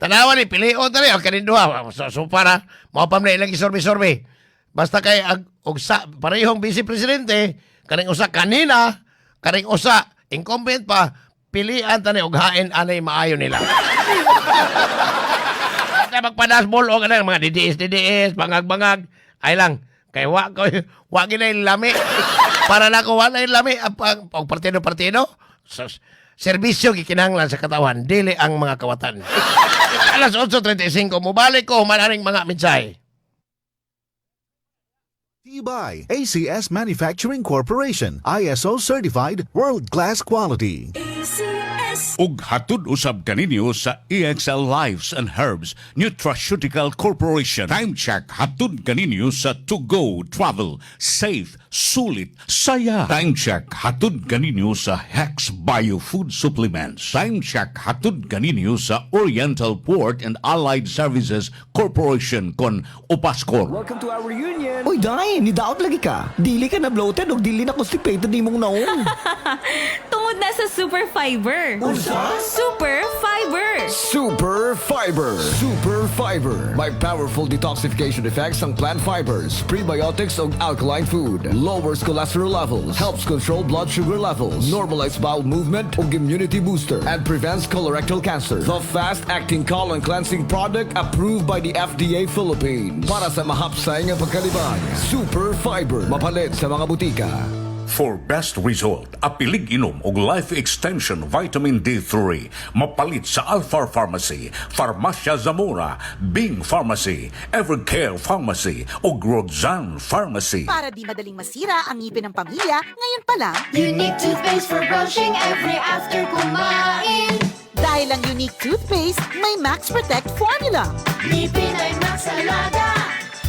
Tanawa ni pilion tali og kanin duha. So para mao pa na ilang isorbe-sorbe. Basta kay og sa parehong vice presidente kaning usa kanina, kaning usa incumbent pa pilian tani og hain anay maayo nila. Kaya magpadasbol o kanang mga DDS, bangag-bangag. Ay lang, kay wa ginay lami. Para na ko wala lami ang partido-partido. Serbisyo gikinahanglan sa katawan, dili ang mga kawatan. Alas 8:35 mo balik ko manaring mga mensahe. By ACS Manufacturing Corporation, ISO certified world-class quality. Ug hatod usab kaninyo sa EXL Lives and Herbs Nutraceutical Corporation. Time check hatod kaninyo sa To Go Travel. Safe, sulit, saya. Time check hatod kaninyo sa Hex Bio Food Supplements. Time check hatod kaninyo sa Oriental Port and Allied Services Corporation kon Opaskor. Welcome to our reunion. Oy, Day, nidaot lagi ka. Dili ka na bloated o dili na constipated ni mong naong. Tungod na sa Super Fiber. Super Fiber. Super Fiber. Super Fiber. May powerful detoxification effects ang plant fibers, prebiotics o alkaline food. Lowers cholesterol levels, helps control blood sugar levels, normalize bowel movement o immunity booster, and prevents colorectal cancer. The fast-acting colon cleansing product approved by the FDA Philippines. Para sa mahapsay nga pagkalibang. Super Fiber. Mapalit sa mga butika. For best result, apilig inom og Life Extension Vitamin D3 mapalit sa Alpha Pharmacy, Farmacia Zamora, Bing Pharmacy, Evercare Pharmacy ug Roxanne Pharmacy. Para di madaling masira ang ngipin ng pamilya, ngayon pa lang, Unique toothpaste for brushing every after kumain. dahil ang Unique toothpaste may Max Protect formula. Ngipin ay Max Alaga,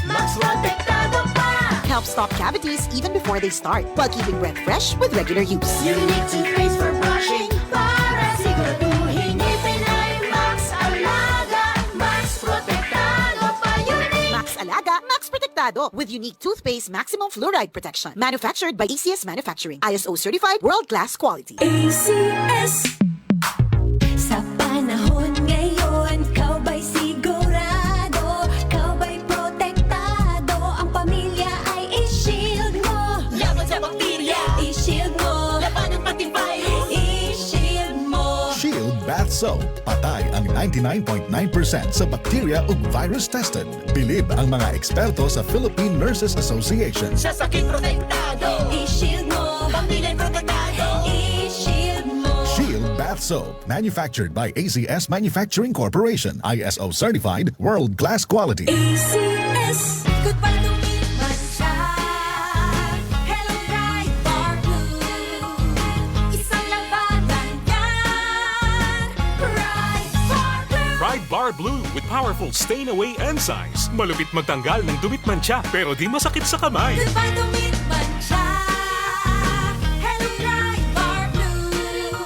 Max Protektado pa. Helps stop cavities even before they start, while keeping breath fresh with regular use. Unique toothpaste for brushing para siguraduhin ngipin ay Max Alaga, Max Protektado pa. Unique! Max Alaga, Max Protectado with Unique toothpaste maximum fluoride protection. Manufactured by ACS Manufacturing. ISO certified world-class quality. ACS. Sa panahon ngayon, kau ba'y sigurado? Kau ba'y protektado? Ang pamilya ay i-shield mo. Laban sa bakterya, i-shield mo. Laban ng pati virus, i-shield mo. Shield Bath Soap. Patay ang 99.9% sa bacteria ug virus tested. Bilib ang mga eksperto sa Philippine Nurses Association. Sa sakit protektado, i-shield mo. Pamilya protektado, i-shield mo. Shield Bath Soap. Manufactured by ACS Manufacturing Corporation. ISO certified world-class quality. ACS. Good pa lumiman siya. Hello, Bright Bar Blue. Isang labanan yan. Bright Bar Blue. Pride Bar Blue with powerful stain-away enzymes. Malupit magtanggal ng dumit mancha pero di masakit sa kamay. Good pa lumiman siya. Hello, Bright Bar Blue.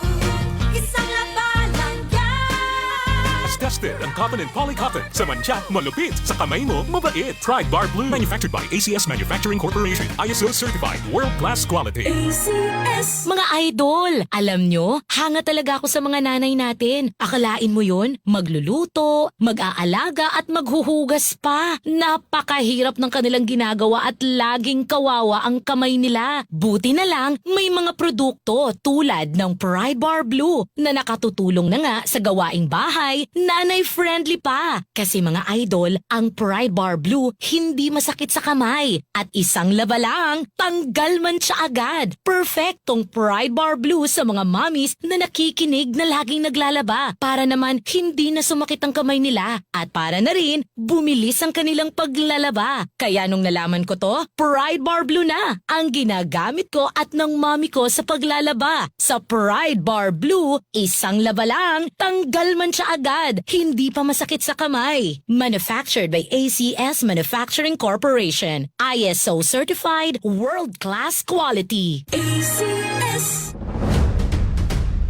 Isang labanan yan. As tested ang cotton and polycotton. Sa mancha, malupit. Sa kamay mo, mabait. Pride Bar Blue. Manufactured by ACS Manufacturing Corporation. ISO certified. World-class quality. ACS. Mga idol, alam nyo, hanga talaga ako sa mga nanay natin. Akalain mo yun, magluluto, mag-aalaga at maghuhugas pa. Napakahirap ng kanilang ginagawa at laging kawawa ang kamay nila. Buti na lang, may mga produkto tulad ng Pride Bar Blue na nakatutulong na nga sa gawaing bahay, nanay-friendly pa. Kasi mga idol, ang Pride Bar Blue hindi masakit sa kamay. At isang laba lang, tanggal man siya agad. Perfectong Pride Bar Blue sa mga mommies na nakikinig na laging naglalaba. Para naman hindi na sumakit ang kamay nila. At para na rin, bumilis ang kanilang paglalaba. Kaya nung nalaman ko to, Pride Bar Blue na ang ginagamit ko at ng mommy ko sa paglalaba. Sa Pride Bar Blue, isang laba lang, tanggal man siya agad. Hindi pa masakit sa kamay. Manufactured by ACS Manufacturing Corporation. ISO certified, world-class quality. ACS.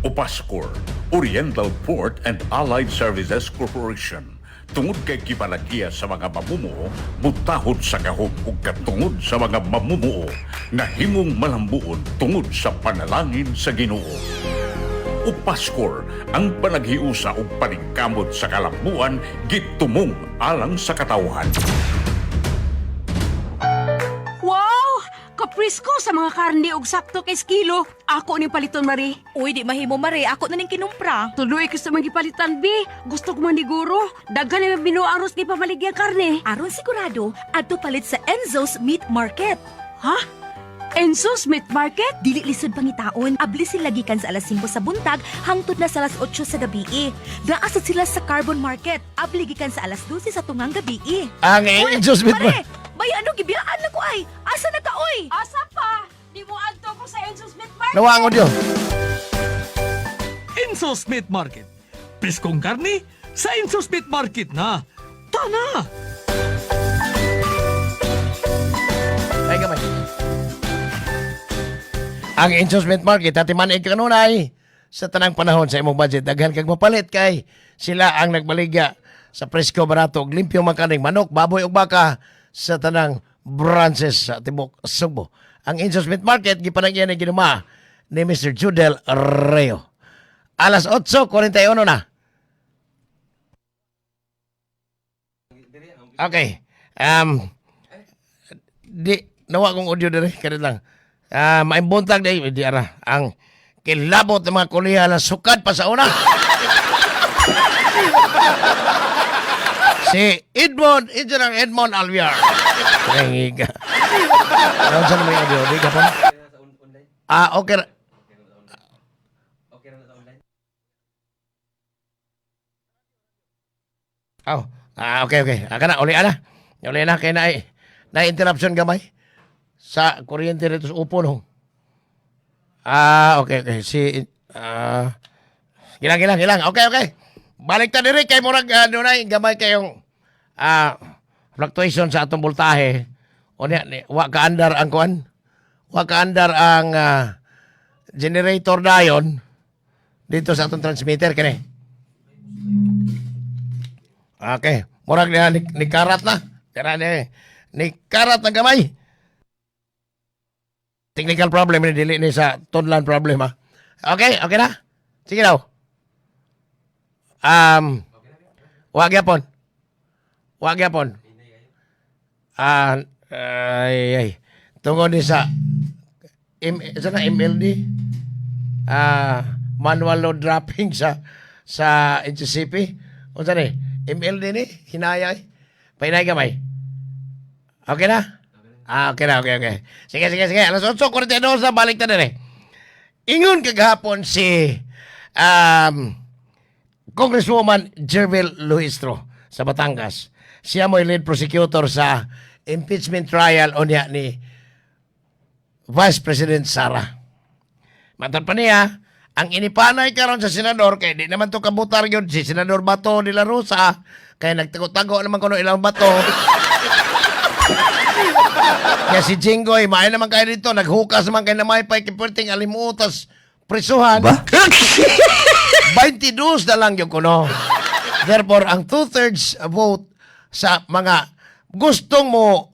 Opascor, Oriental Port and Allied Services Corporation. Tungod kay kibalagiya sa mga mamumuo, butahod sa gahom ug katungod sa mga mamumuo, nahimong malambuon tungod sa panalangin sa Ginoo. Opascor, ang panaghiusa ug paningkamot sa kalambuan gitumong alang sa katawhan. Wow! Kaprisko sa mga karne og sakto kay kilo. Ako ning paliton, Mari. Uy, di mahimo, Mari. Ako na ning kinumpra. Tuloy ko sa mga palitan, B. Gusto ko maniguro. Daghan na binuaros kay pamaligya karne. Aron sigurado, adto palit sa Enzo's Meat Market. Ha? Enzo's Meat Market? Dili lisod pangitaon, abli sila gikan sa alas 5 sa buntag hangtod na sa alas 8 sa gabi. Naasad sila sa Carbon Market, abli gikan sa alas 12 sa tungang gabi. Ang Enzo's Meat Mare, Market. may ano gibiyaan na ko ay. Asa na ka oy? Asa pa? Di mo adto ko sa Enzo's Meat Market. Nawangon yun. Enzo's Meat Market. Piskong karni sa Enzo's Meat Market na. Tana! Ay, gamay. Ang Enzo's Meat Market, ati manig kanunay sa tanang panahon sa imong budget. Daghan kag mapalit kay sila ang nagbaligya sa presko barato ug limpyo makaning manok, baboy ug baka sa tanang branches sa tibok Subo. Ang Enzo's Meat Market gipanagyan ni ginuma ni Mr. Judel Reo. Alas 8:41 na. Okay. Di nawa kong audio diri kada lang. Maimbuntag day di ara ang kilabot ng mga kuliha na sukad pa sa una. Si Edmond Alviar. Nangiga. Ano sa may audio? Di ka pa? Okay. Oh, okay. Kana uli ana. Uli na kay na interruption gamay sa kuryente rito sa upo no. Okay. Gilang. Okay. Balik ta diri kay murag dunay gamay kayong fluctuation sa atong voltahe. O niya, wa ka andar ang kuan. Wa ka andar ang generator dayon dito sa atong transmitter kani. Okay. Murag niya ni karat na. Kaya ni karat na gamay. Technical problem ni dili ni sa tonlan problem ha. Okay na. Sige daw. Wag yapon. Tungod ni sa MLD. Manual load dropping sa HCP. Unsa ni? MLD ni hinayay. Painay gamay. Okay na? Okay. Sige. Alas 8:42 na balik na rin. Ingon kagahapon si Congresswoman Jervel Luistro sa Batangas. Siya mo'y lead prosecutor sa impeachment trial o niya ni Vice President Sara. Matan pa niya, ang inipanay karon sa senador, kaya di naman to kabutar yun, si Senador Bato de la Rosa, kaya nagtago-tago naman kuno ilang bato. Kaya si Jinggoy, maayo naman kayo dito, naghukas naman kayo na may paikiperting alimutas prisuhan. 22 na lang yung kuno. Therefore, ang 2/3 vote sa mga gustong mo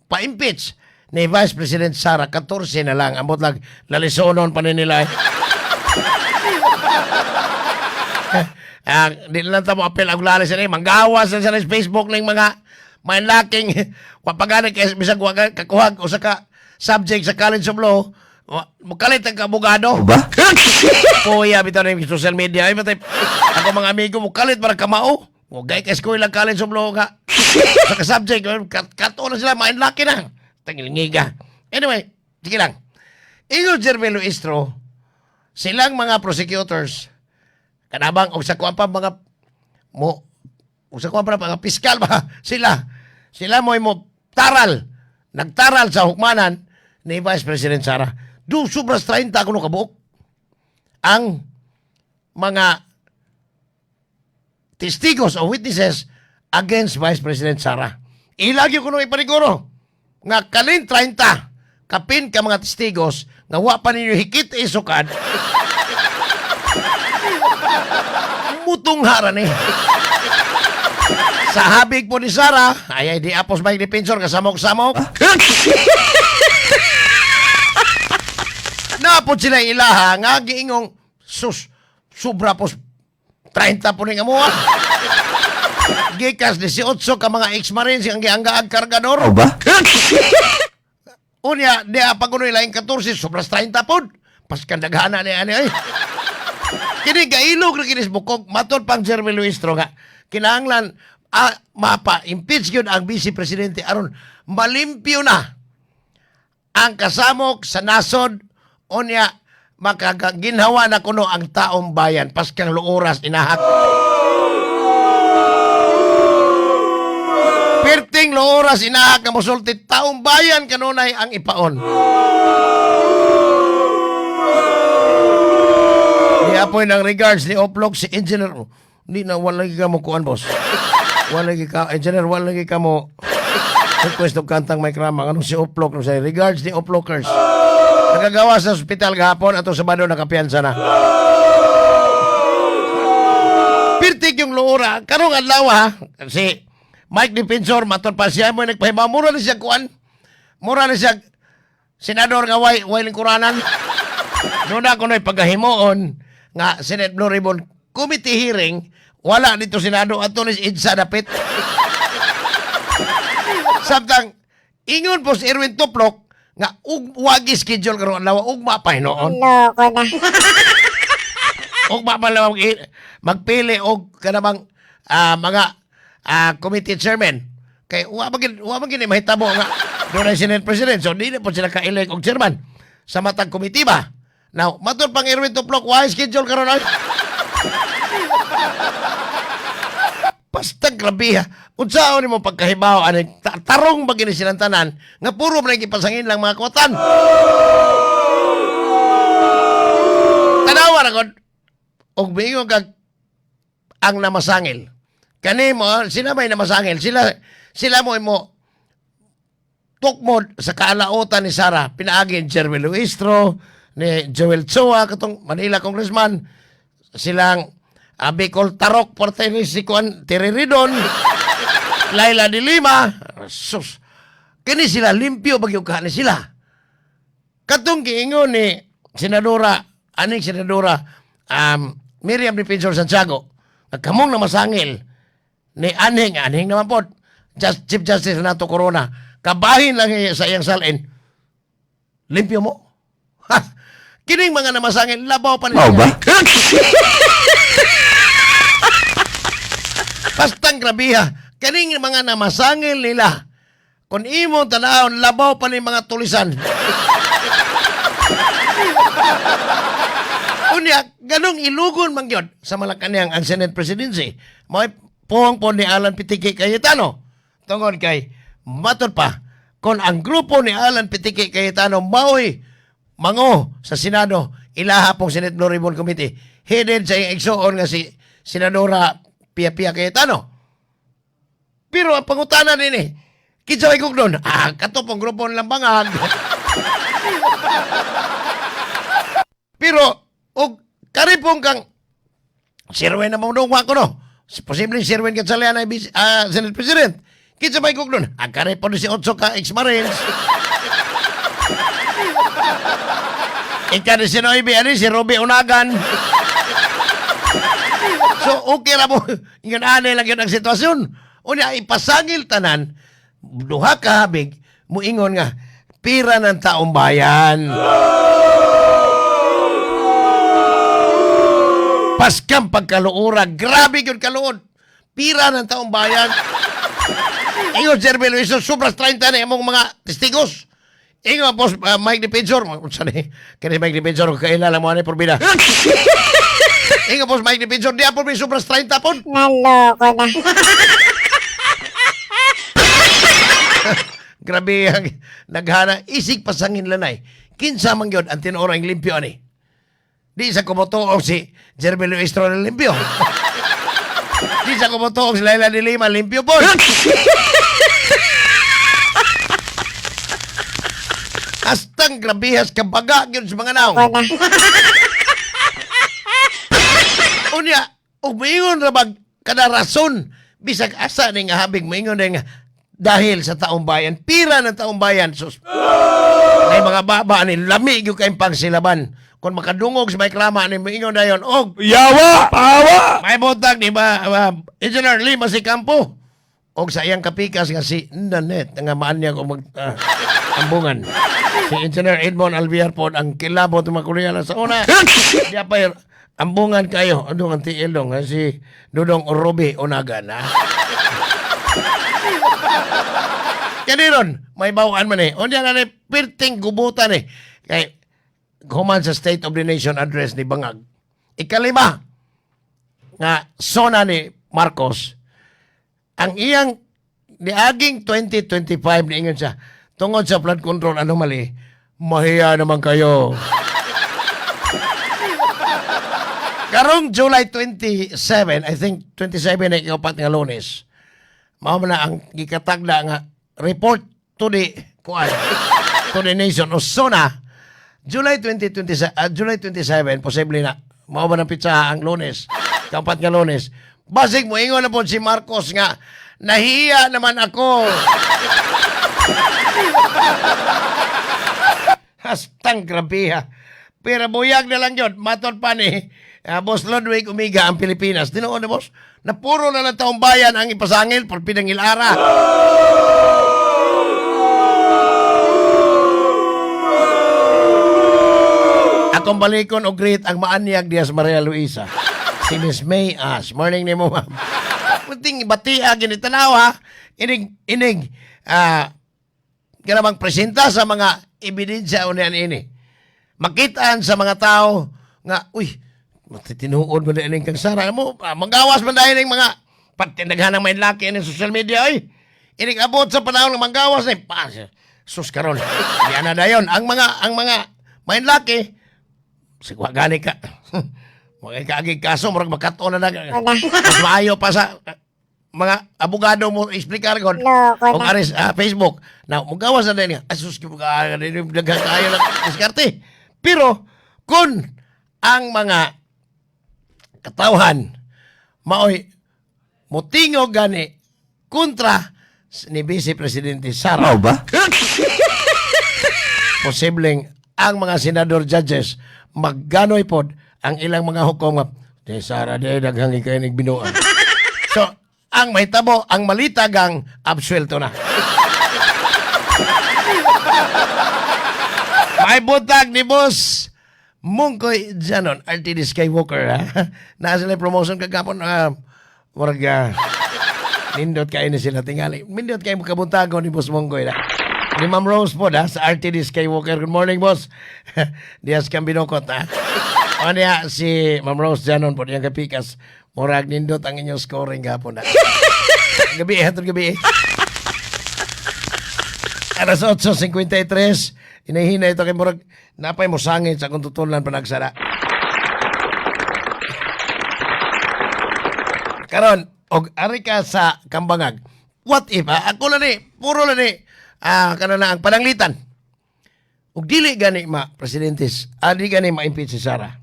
pa-impeach ni Vice President Sara, 14 na lang. Ambot lang, lalisonon pa nila. Di lang tamo apel ang lalis na manggawas na sa Facebook ng mga laking wapaganik bisag kakuhag o sa subject sa College of Law. Mukalit ang kabugado. Ba? Kuya, bitaw na yung social media. Ay, batay, ako mga amigo, mukalit para kamao. Gay ka school lang College of Law ka. Sa ka-subject, kato na sila, main laki na. Tangilingiga. Anyway, sige lang. Ingo Jervel Luistro, silang mga prosecutors, kanabang, o sa kuwan pa mga piskal ba, sila mo nagtaral sa hukmanan ni Vice President Sara. Sobras 30 kuno kabuok ang mga testigos o witnesses against Vice President Sara. Ilagi ko nung ipaniguro nga kalin 30 kapin ka mga testigos nga wa pa ninyo hikit isukad. Mutong haran eh. Sa habig po ni Sara, ay di apos may defensor kasamok-samok. Napod sila ilaha nga giingong sobra pos 30 po ning amuha. Gikas 18 ka mga ex-marines ang gianggaag kargador. O ba? Unya, di apagunoy laing 14, sobras 30 po. Paskan daghana ni ani ay. Kini gailog na kinis bukog, matod pang Jervel Luistro nga, kinahanglan mapa-impeach yun ang Vice Presidente aron malimpyo na ang kasamok sa nasod o niya makaginhawa na kuno ang taong bayan paskang luoras inahak. Perting luoras inahak nga mosulti taong bayan kanunay ang ipaon. Apoy ng regards ni Oplok si Engineer. Hindi na wala lagi ka mo kuan boss. Wala lagi ka Engineer, wala lagi ka mo request og kantang may krama anong si Oplok no say regards ni Oplokers. Nagagawa sa ospital gahapon ato Sabado nakapiyansa na. Pirtig yung luura karong adlaw ha. Si Mike Defensor maton pa siya mo nagpahibaw mura na siya kuan. Mura na siya senador nga way lingkuranan. Doon ako na'y pagahimoon nga Senate Blue Ribbon Committee hearing, wala dito Senado at tulis Idsa dapit. Samtang, ingon po si Erwin Tuplok nga wagi schedule karong adlaw ugma pa hinoon. Loko na. Ugma pa lang magpili og kanamang mga committee chairman. Kay wa magin mahitabo nga Doon ay Senate President. So, di na po sila ka-elect og chairman sa matag komitiba. Now, matod pang Erwin Tuplok, why schedule karon ay? Basta grabe ha. Unsa ni mo pagkahibaw ani tarong ba gini silang tanan nga puro man gipasangin lang mga kwatan. Tanawa ra gud og biyo kag ang namasangil. Kani mo sila may namasangil, sila mo tukmod sa kaalautan ni Sara, pinaagi ni Jeremy Luistro, ni Joel Chua, katong Manila Congressman, silang Bicol Tarok, Porte ni si Juan Teriridon, Laila de Lima, sus, kini sila, limpyo bagyong kahani sila. Katong giingon ni Senadora, aning Senadora, Miriam ni Pinzor Santiago, nagkamong na masangil, ni aning naman po, Chief Justice Renato Corona, kabahin lang sa iyang salin, limpyo mo. Ha! Kining mga namasangil, labaw pa nila. Ba? Bastang grabiha, kaning mga namasangil nila, kung imo tanahon, labaw pa ni mga tulisan. Unya, ganong ilugon man yun sa Malacanang ang Senate Presidency. May puhang po ni Alan Pitiki Cayetano. Tungod kay, matod pa, kung ang grupo ni Alan Pitiki Cayetano mao'y mango sa Senado, ilaha pong Senate Blue Ribbon Committee, headed sa iyong igsoon nga si Senadora Pia Cayetano. Pero ang pangutanan nini, kitsa ay kong doon, kato pong grupo nilang bangag. Pero, og karipong kang sirwen na mong dungwa ko no. Posibleng sirwen ka sa liyan ay Senate President. Kitsa may kong doon, ang karipong si Otso ka ex-Marines. Ika ni si Noybe, si Ruby Unagan. So, okay na mo. Ingan anay lang yun ang sitwasyon. Unya, ipasangil tanan, duha ka habig, muingon nga, pira ng taong bayan. Paskang pagkaluura, grabe yun kaluod. Pira ng taong bayan. Ingon, Sir Beluiso, sobras 30 na yung mga testigos. Ingon, Boss Mike Dipensor. Kaya Mike Dipensor, kailala mo na porbida. Ingon, Boss Mike Dipensor, di po may sobras 30 po. Naloko na. Grabe ang naghana. Isig pasangin lanay. Kinsa man yun ang tinorang limpyo ani. Di sa kumutuog si Jeremy Luistro na limpyo. Di sa kumutuog si Laila de Lima limpyo po. Astang grabihas kabaga yun sa mga naong. Unya, umingon rabag kada rason. Bisag asa ni nga habig moingon nga dahil sa taong bayan, pira ng taong bayan, sus. May mga baba ni lamig yung kayong pangsilaban. Kung makadungog sa may klama ni moingon na yun, yawa! Pawa! May botag, di ba, Engineer Lima si Campo. Og sa iyang kapikas nga si Nanet, nga maan niya kung ambungan. Si Engineer Edmond Alviar po, ang kilabot ng mga Koreano sa una. Diya pa yun, ambungan kayo, ang tiilong, si Dudong Ruby Unagan, ha? Kaniron, may bawaan man eh. O diyan na pirting gubutan eh. Kay, human sa State of the Nation address ni Bangag. Ikalima, nga sona ni Marcos, ang iyang niaging 2025 niingon siya, tungod sa flood control anomaly, mahiya naman kayo. Karong July 27, I think 27 na ikapat nga Lunes, mao na ang gikatagda nga report to the nation o SONA July 27, posible na mao ba ng pitsa ang Lunes, kapat nga Lunes. Basig mo ingon na po si Marcos nga nahiya naman ako. Hastang grabiha. Pero buyag na lang yun. Matod pa ni Boss Ludwig Umiga ang Pilipinas. Tinoon na, boss? Na puro na lang taong bayan ang ipasangil por pinangilara. Akong balikon o greet ang maanyag Diaz Maria Luisa. Si Miss May As. Morning ni mo, ma'am. Punting batia, ginitanaw ha. Inig, kanang presenta sa mga ebidensya unan ini. Makitaan sa mga tao nga, uy, matitinuod mo na ining kang Sara mo, manggawas man dahil mga patinaghan ng may laki ng social media, ay. Ining abot sa panahon ng manggawas na, sus karon. Diyan na dayon. Ang mga may laki, sigwa gani ka. Mga kaagig kaso, marag makato na mas maayo pa sa mga abogado mo explicar ko o aris Facebook na mugawas na din asus ki mga daghang kayo lang diskarte. Pero kung ang mga katawhan maoy motingog gani kontra ni Vice Presidente Sara ba? Posibleng ang mga senador judges magganoy pod ang ilang mga hukom nga di Sara di daghang ikay nagbinuan. So ang mahitabo, ang malitagang absuelto na. May butag ni Boss Mungkoy Janon, RTD Skywalker, ha? Nasa sila promotion kagapon, nindot kayo na sila tingali. Nindot kayo makabuntago ni Boss Mungkoy, na. Ni Ma'am Rose po, sa RTD Skywalker. Good morning, Boss. Dias kang binukot, ha? O niya, si Ma'am Rose Janon po, niyang kapikas. Murag nindot ang inyong scoring gapon na. Gabi, hatod gabi. Alas 8:53. Inahina ito kay murag napay mo sangit sa kung tutulan panagsara. Karon, og ari ka sa Kambangag. What if, ako lang puro lang kana na ang pananglitan. Og dili gani presidentes, di gani ma-impeach si Sara.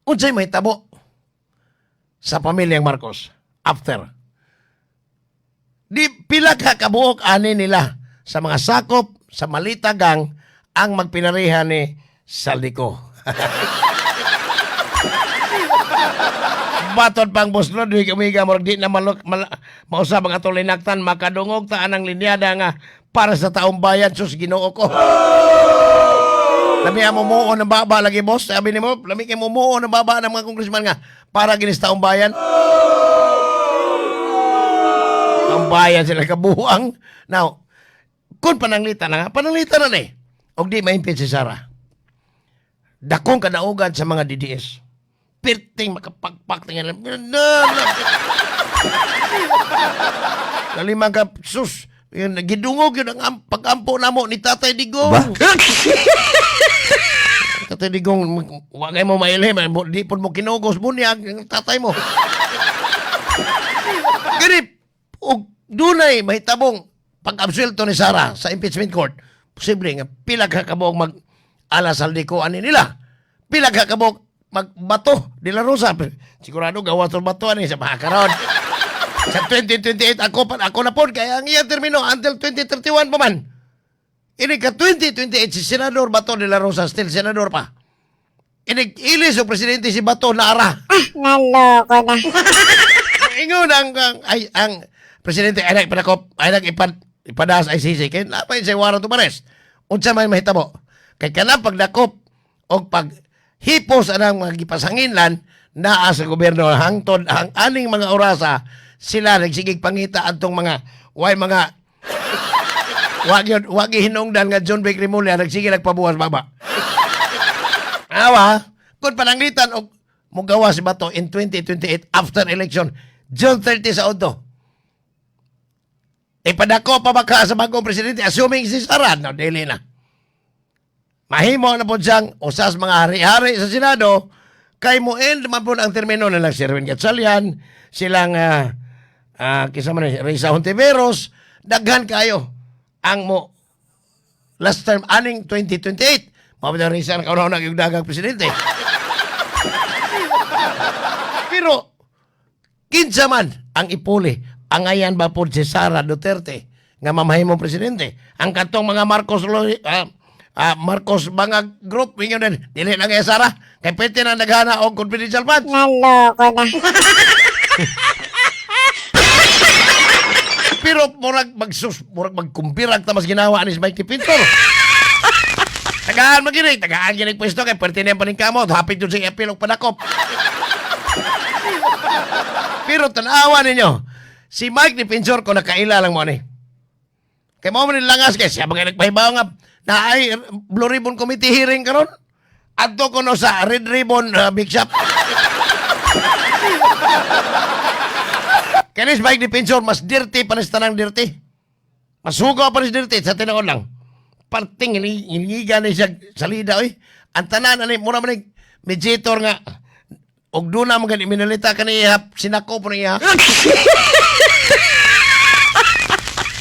Unsay mahitabo sa pamilyang Marcos after di pila ka kabuok ani nila sa mga sakop sa malitagang ang magpinarihan ni Saldico. Baton pang Boslod di kamiga mo di na mausab ang atong linaktan makadungog taan ang linyada nga para sa taong bayan sus Ginoo ko. Lami mo muon ng baba lagi boss. Sabi ni mo, lami kayo muon ng baba ng mga congressman nga para ginis taong bayan. Taong bayan sila kabuang. Now, kung pananglitan na nga, pananglitan na ni. Og di ma-impeach si Sara. Dakong kadaugan sa mga DDS. Pirting makapagpak tingin. Kalimang ka, sus, gidungog yun ang pag-ampo na mo ni Tatay Digong. Tatay Digong, wagay mo mailhin, di po mo kinugos mo niya ang tatay mo. Ganip, o dunay mahitabong pag-absuelto ni Sara sa impeachment court, posible nga pila kakabog mag-alas Saldico ani nila. Pila kakabog magbato de la Rosa. Sigurado gawa tol bato ani sa mahakaron. Sa 2028 ako na po kaya ang iya termino until 2031 pa man. Ini ka 2028 si Senador Bato de la Rosa still senador pa. Ilig-ilis o presidente si Bato na ara. Naloko na. Ingon ang presidente ay ipadas ICC kay napay sa warrant of arrest. Unsa may mahitabo? Kay kanang pagdakop o paghipos anang mga gipasanginlan naa sa gobyerno hangtod ang aning mga orasa sila nagsigig pangita adtong mga wag hinungdan nga John Beck Rimulya nagsige nagpabuwas baba. Awa, kung pananglitan og mugawa si Bato in 2028 after election, June 30 sa Odo. Ipadako pa baka sa bagong presidente assuming si Sara, no, dili na. Mahimo na po siyang usas mga hari-hari sa Senado kay mo end man po ang termino na lang si Erwin Gatchalian, silang kisama ni Risa Hontiveros, daghan kayo ang mo last term aning 2028 mabada rin siya na yung dagang presidente. Pero kinsa man ang ipuli ang ayan ba po si Sara Duterte nga mamahimong presidente ang katong mga Marcos mga group inyo din dili lang kay Sara kay pwede na naghana og confidential funds. Naloko na. Pero murag magkumpirag ta mas ginawa ni Mike Pintor. Tagaan ginig pwesto kay pertinent pa ning kamot hapit jud sa apil og padakop. Pero tanawa ninyo si Mike ni Pintor ko nakaila lang mo ani. Kay mo man langas kay siya mga nagpahibaw nga na ay Blue Ribbon Committee hearing karon. Adto ko no sa Red Ribbon Big Shop. Kanis bike defensor mas dirty panis tanang dirty. Masugaw panis dirty sa tinuod lang. Parting iliga ni siya salida oy. Ang tanan ani mura man mediator nga og duna man gani minalita kaniya sinako po niya.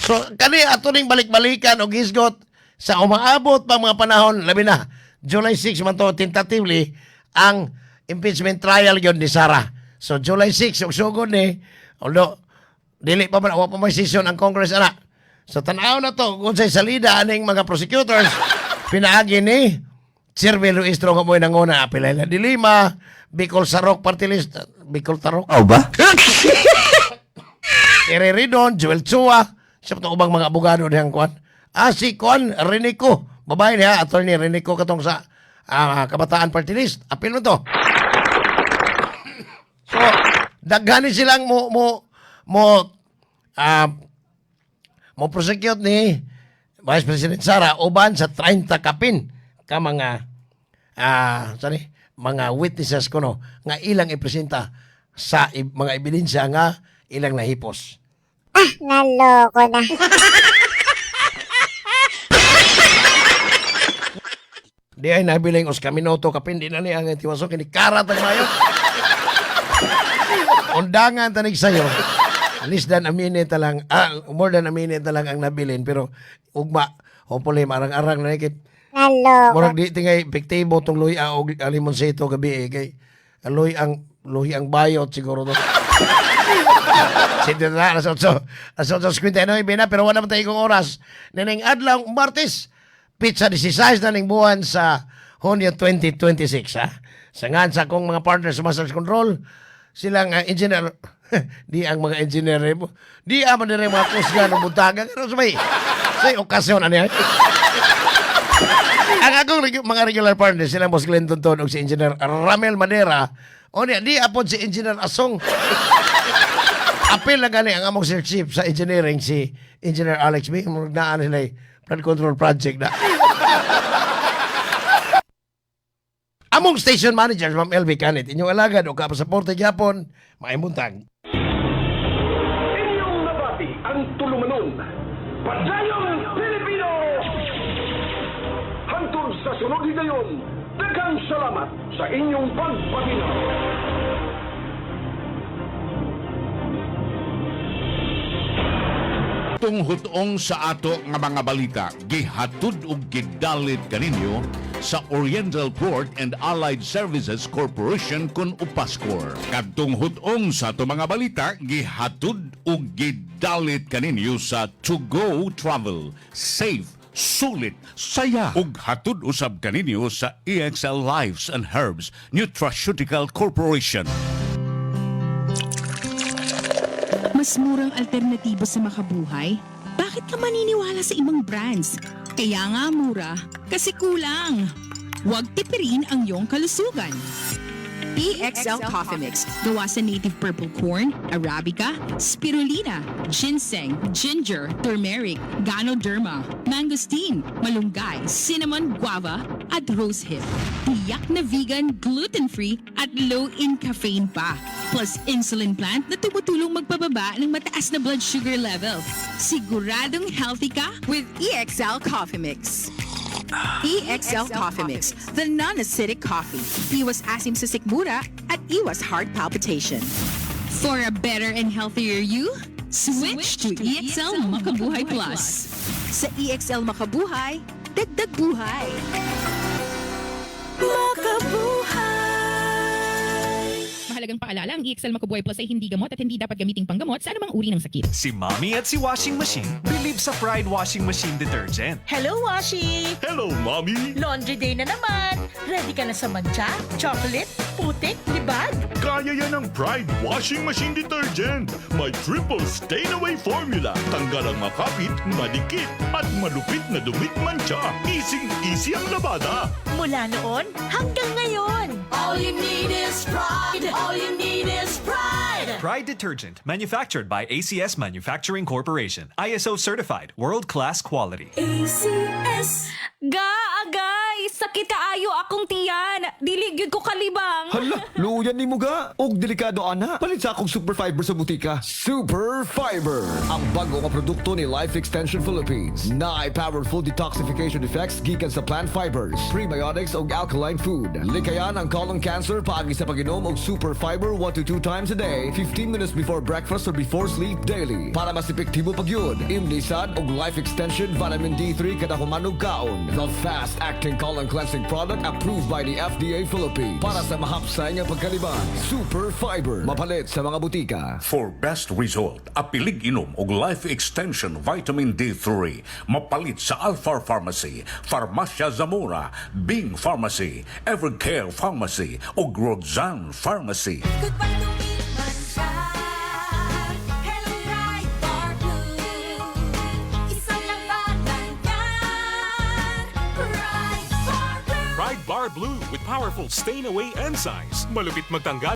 So, kani ato ning balik-balikan o gisgot sa umaabot pa mga panahon, labi na, July 6 man to, tentatively, ang impeachment trial yon ni Sara. So, July 6, sugod ni, although, dili pa man, pa may session ang Congress, anak. So, tanaw na to, kung sa'y salida, aning mga prosecutors, pinaagi ni Sirvil Luistro nga mo'y nanguna, apilay na Dilima, Bicol Sarok Party List, Bicol Tarok. Aw ba? Tere Ridon, Joel Chua, siya itong ubang mga abogado niyang kuan. Si Kuan Renico, babae niya, attorney Renico katong sa Kabataan Party List. Apil mo to. So, daghani silang mo prosecute ni Vice President Sara uban sa 30 kapin ka mga mga witnesses kuno nga ilang ipresenta sa mga ebidensya nga ilang nahipos. Naloko na. Di ay nabiling os kaminoto kapin di na ni ang tiwasok ini karat ang mayo. Undangan tanig sayo. Less than a minute lang, more than a minute lang ang nabilin pero ugma hopefully marang-arang na ikit. Naloko. Murag di tingay epektibo tong luy og limonsito gabi kay luy ang bayot siguro to. Sinti na, alas 8:59 na, pero wala man tayo ikong oras. Naning adlaw, Martes, pizza 16 na ning buwan sa Hunyo 2026, ha? Sa ngan sa akong mga partners sa Master's Control, silang engineer, di ang mga engineer, di aman nila mga kusga ng buntagan, pero sa okasyon, ano yan? Ang akong mga regular partners, silang Boss Glenton Ton o si Engineer Ramel Madera, o di apod si Engineer Asong, apil na gani ang among Sir Chief sa engineering si Engineer Alex B. Naan nila flood control project na. Among station manager, Ma'am LV Canit, inyong alagad o kapasaporte Japon, maimuntag. Inyong nabati ang tulumanon. Padayong Pilipino! Hantod sa sunod higayon, daghang salamat sa inyong pagpaminaw. Tunghutong sa ato nga mga balita, gihatud ug gidalit kaninyo sa Oriental Port and Allied Services Corporation kun Upaskor. Kadtong hutong sa ato mga balita, gihatud ug gidalit kaninyo sa To Go Travel. Safe, sulit, saya. Ug hatud usab kaninyo sa EXL Lives and Herbs Nutraceutical Corporation. Mas murang alternatibo sa makabuhay? Bakit ka maniniwala sa ibang brands? Kaya nga mura, kasi kulang. Huwag tipirin ang iyong kalusugan. EXL Coffee Mix. Gawa sa native purple corn, Arabica, spirulina, ginseng, ginger, turmeric, ganoderma, mangosteen, malunggay, cinnamon, guava, at rosehip. Tiyak na vegan, gluten-free, at low in caffeine pa. Plus insulin plant na tumutulong magpababa ng mataas na blood sugar level. Siguradong healthy ka with EXL Coffee Mix. EXL Coffee Mix, the non-acidic coffee. Iwas asim sa sikmura at iwas heart palpitation. For a better and healthier you, switch to EXL Makabuhay Plus. Sa EXL Makabuhay, dagdag buhay. Mahalagang paalala, ang EXL Makabuhay Plus ay hindi gamot at hindi dapat gamiting panggamot sa anumang uri ng sakit. Si Mommy at si Washing Machine believe sa Pride Washing Machine Detergent. Hello, Washi! Hello, Mommy! Laundry day na naman! Ready ka na sa mancha, chocolate, putik, bag? Kaya yan ng Pride Washing Machine Detergent. May triple stain-away formula. Tanggal ang makapit, madikit, at malupit na dumit mancha. Easy ang labada. Mula noon hanggang ngayon. All you need is pride. All you need is pride. Pride Detergent, manufactured by ACS Manufacturing Corporation. ISO certified, world-class quality. ACS. Agay! Sakit kaayo akong tiyan! Dili gyud ko kalibang! Hala, luyan ni mo ga. Og delikado ana. Palit sa akong Super Fiber sa butika. Super Fiber, ang bago nga produkto ni Life Extension Philippines. Na ay powerful detoxification effects gikan sa plant fibers, prebiotics og alkaline food. Likayan ang colon cancer paagi sa pag-inom og Super Fiber 1 to 2 times a day, 15 minutes before breakfast or before sleep daily. Para mas epektibo pagyud, imnisad og Life Extension Vitamin D3 kada human og kaon. The fast-acting colon cleansing product approved by the FDA Philippines. Para sa mahapsay nga pagkaliban, Super Fiber. Mapalit sa mga butika. For best result, apilig inom og Life Extension Vitamin D3. Mapalit sa Alpha Pharmacy, Farmacia Zamora, Bing Pharmacy, Evercare Pharmacy ug Rodzan Pharmacy. Pride Bar Blue with powerful stain-away enzymes. Malupit magtanggal